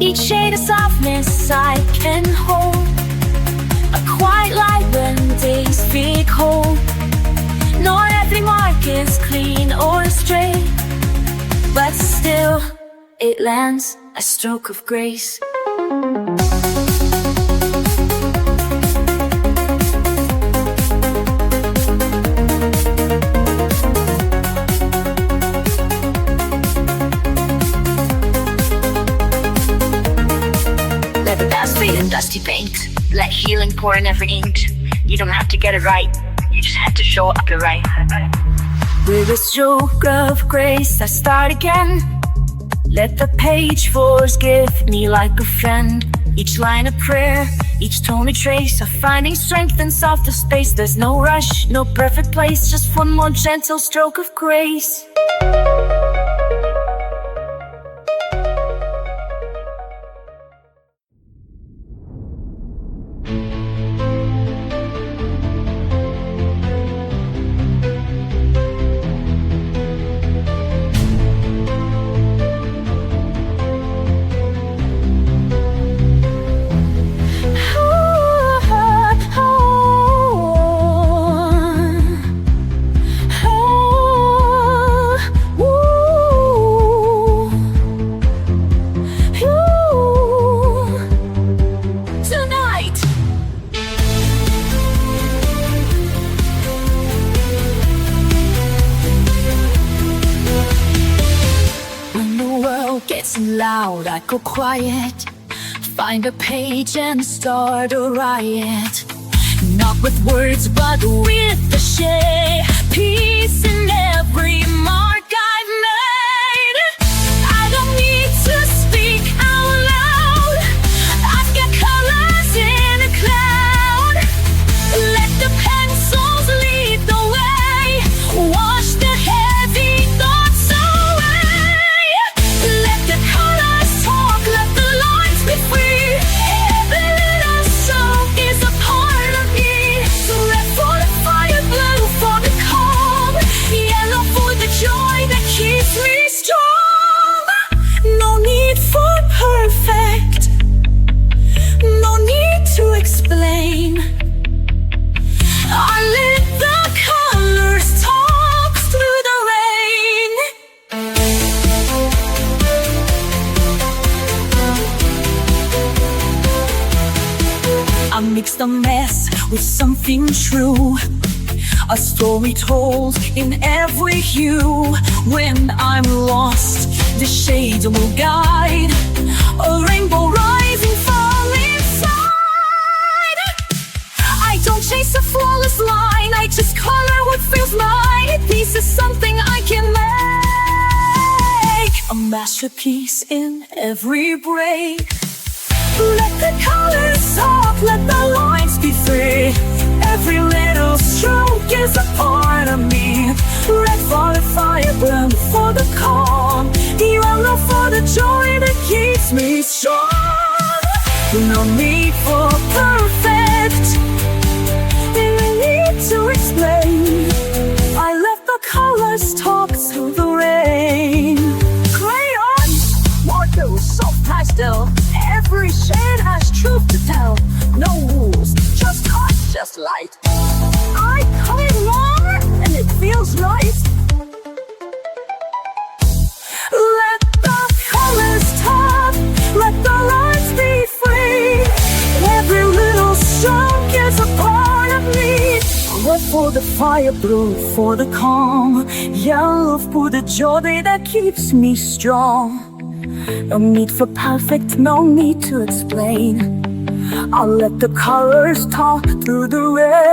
Each shade of softness I can hold, a quiet light when days feel cold. Not every mark is clean or it lands a stroke of grace. Let the past fade in dusty paint. Let healing pour in every ink. You don't have to get it right. You just have to show up the right. With a stroke of grace, I start again. Let the page forgive me like a friend. Each line a prayer, each tone a trace of finding strength in softer space. There's no rush, no perfect place, just one more gentle stroke of grace. Gets loud, I go quiet. Find a page and start a riot. Not with words, but with the shade. Peace in every mark I've made. I don't need to speak out loud. I've got colors in a cloud. Let the pencils lead the way. Wash the heavy thoughts away. Let the colors talk, let the lines be free. Every little stroke is a part of me. So red for the fire, blue for the calm, yellow for the joy that keeps me strong. No need for perfect, no need to explain. I let the colors talk through the rain. I mixed a mess with something true, a story told in every hue. When I'm lost, the shades will guide a rainbow rising from inside. I don't chase a flawless line, I just color what feels mine. Peace is something I can make, a masterpiece in every break. Let the colors talk, let the lines be free. Every little stroke is a part of me. Red for the fire, blue for the calm, yellow for the joy that keeps me strong. No need for perfect, no need to explain. I let the colors talk through the rain. Crayons, water, soft pastel. Every shade has truth to tell. No rules, just touch, just light. I color more and it feels right. Let the colors talk, let the lines be free. Every little stroke is a part of me. Red for the fire, blue for the calm, yellow for the joy that keeps me strong. No need for perfect, no need to explain. I'll let the colors talk through the rain.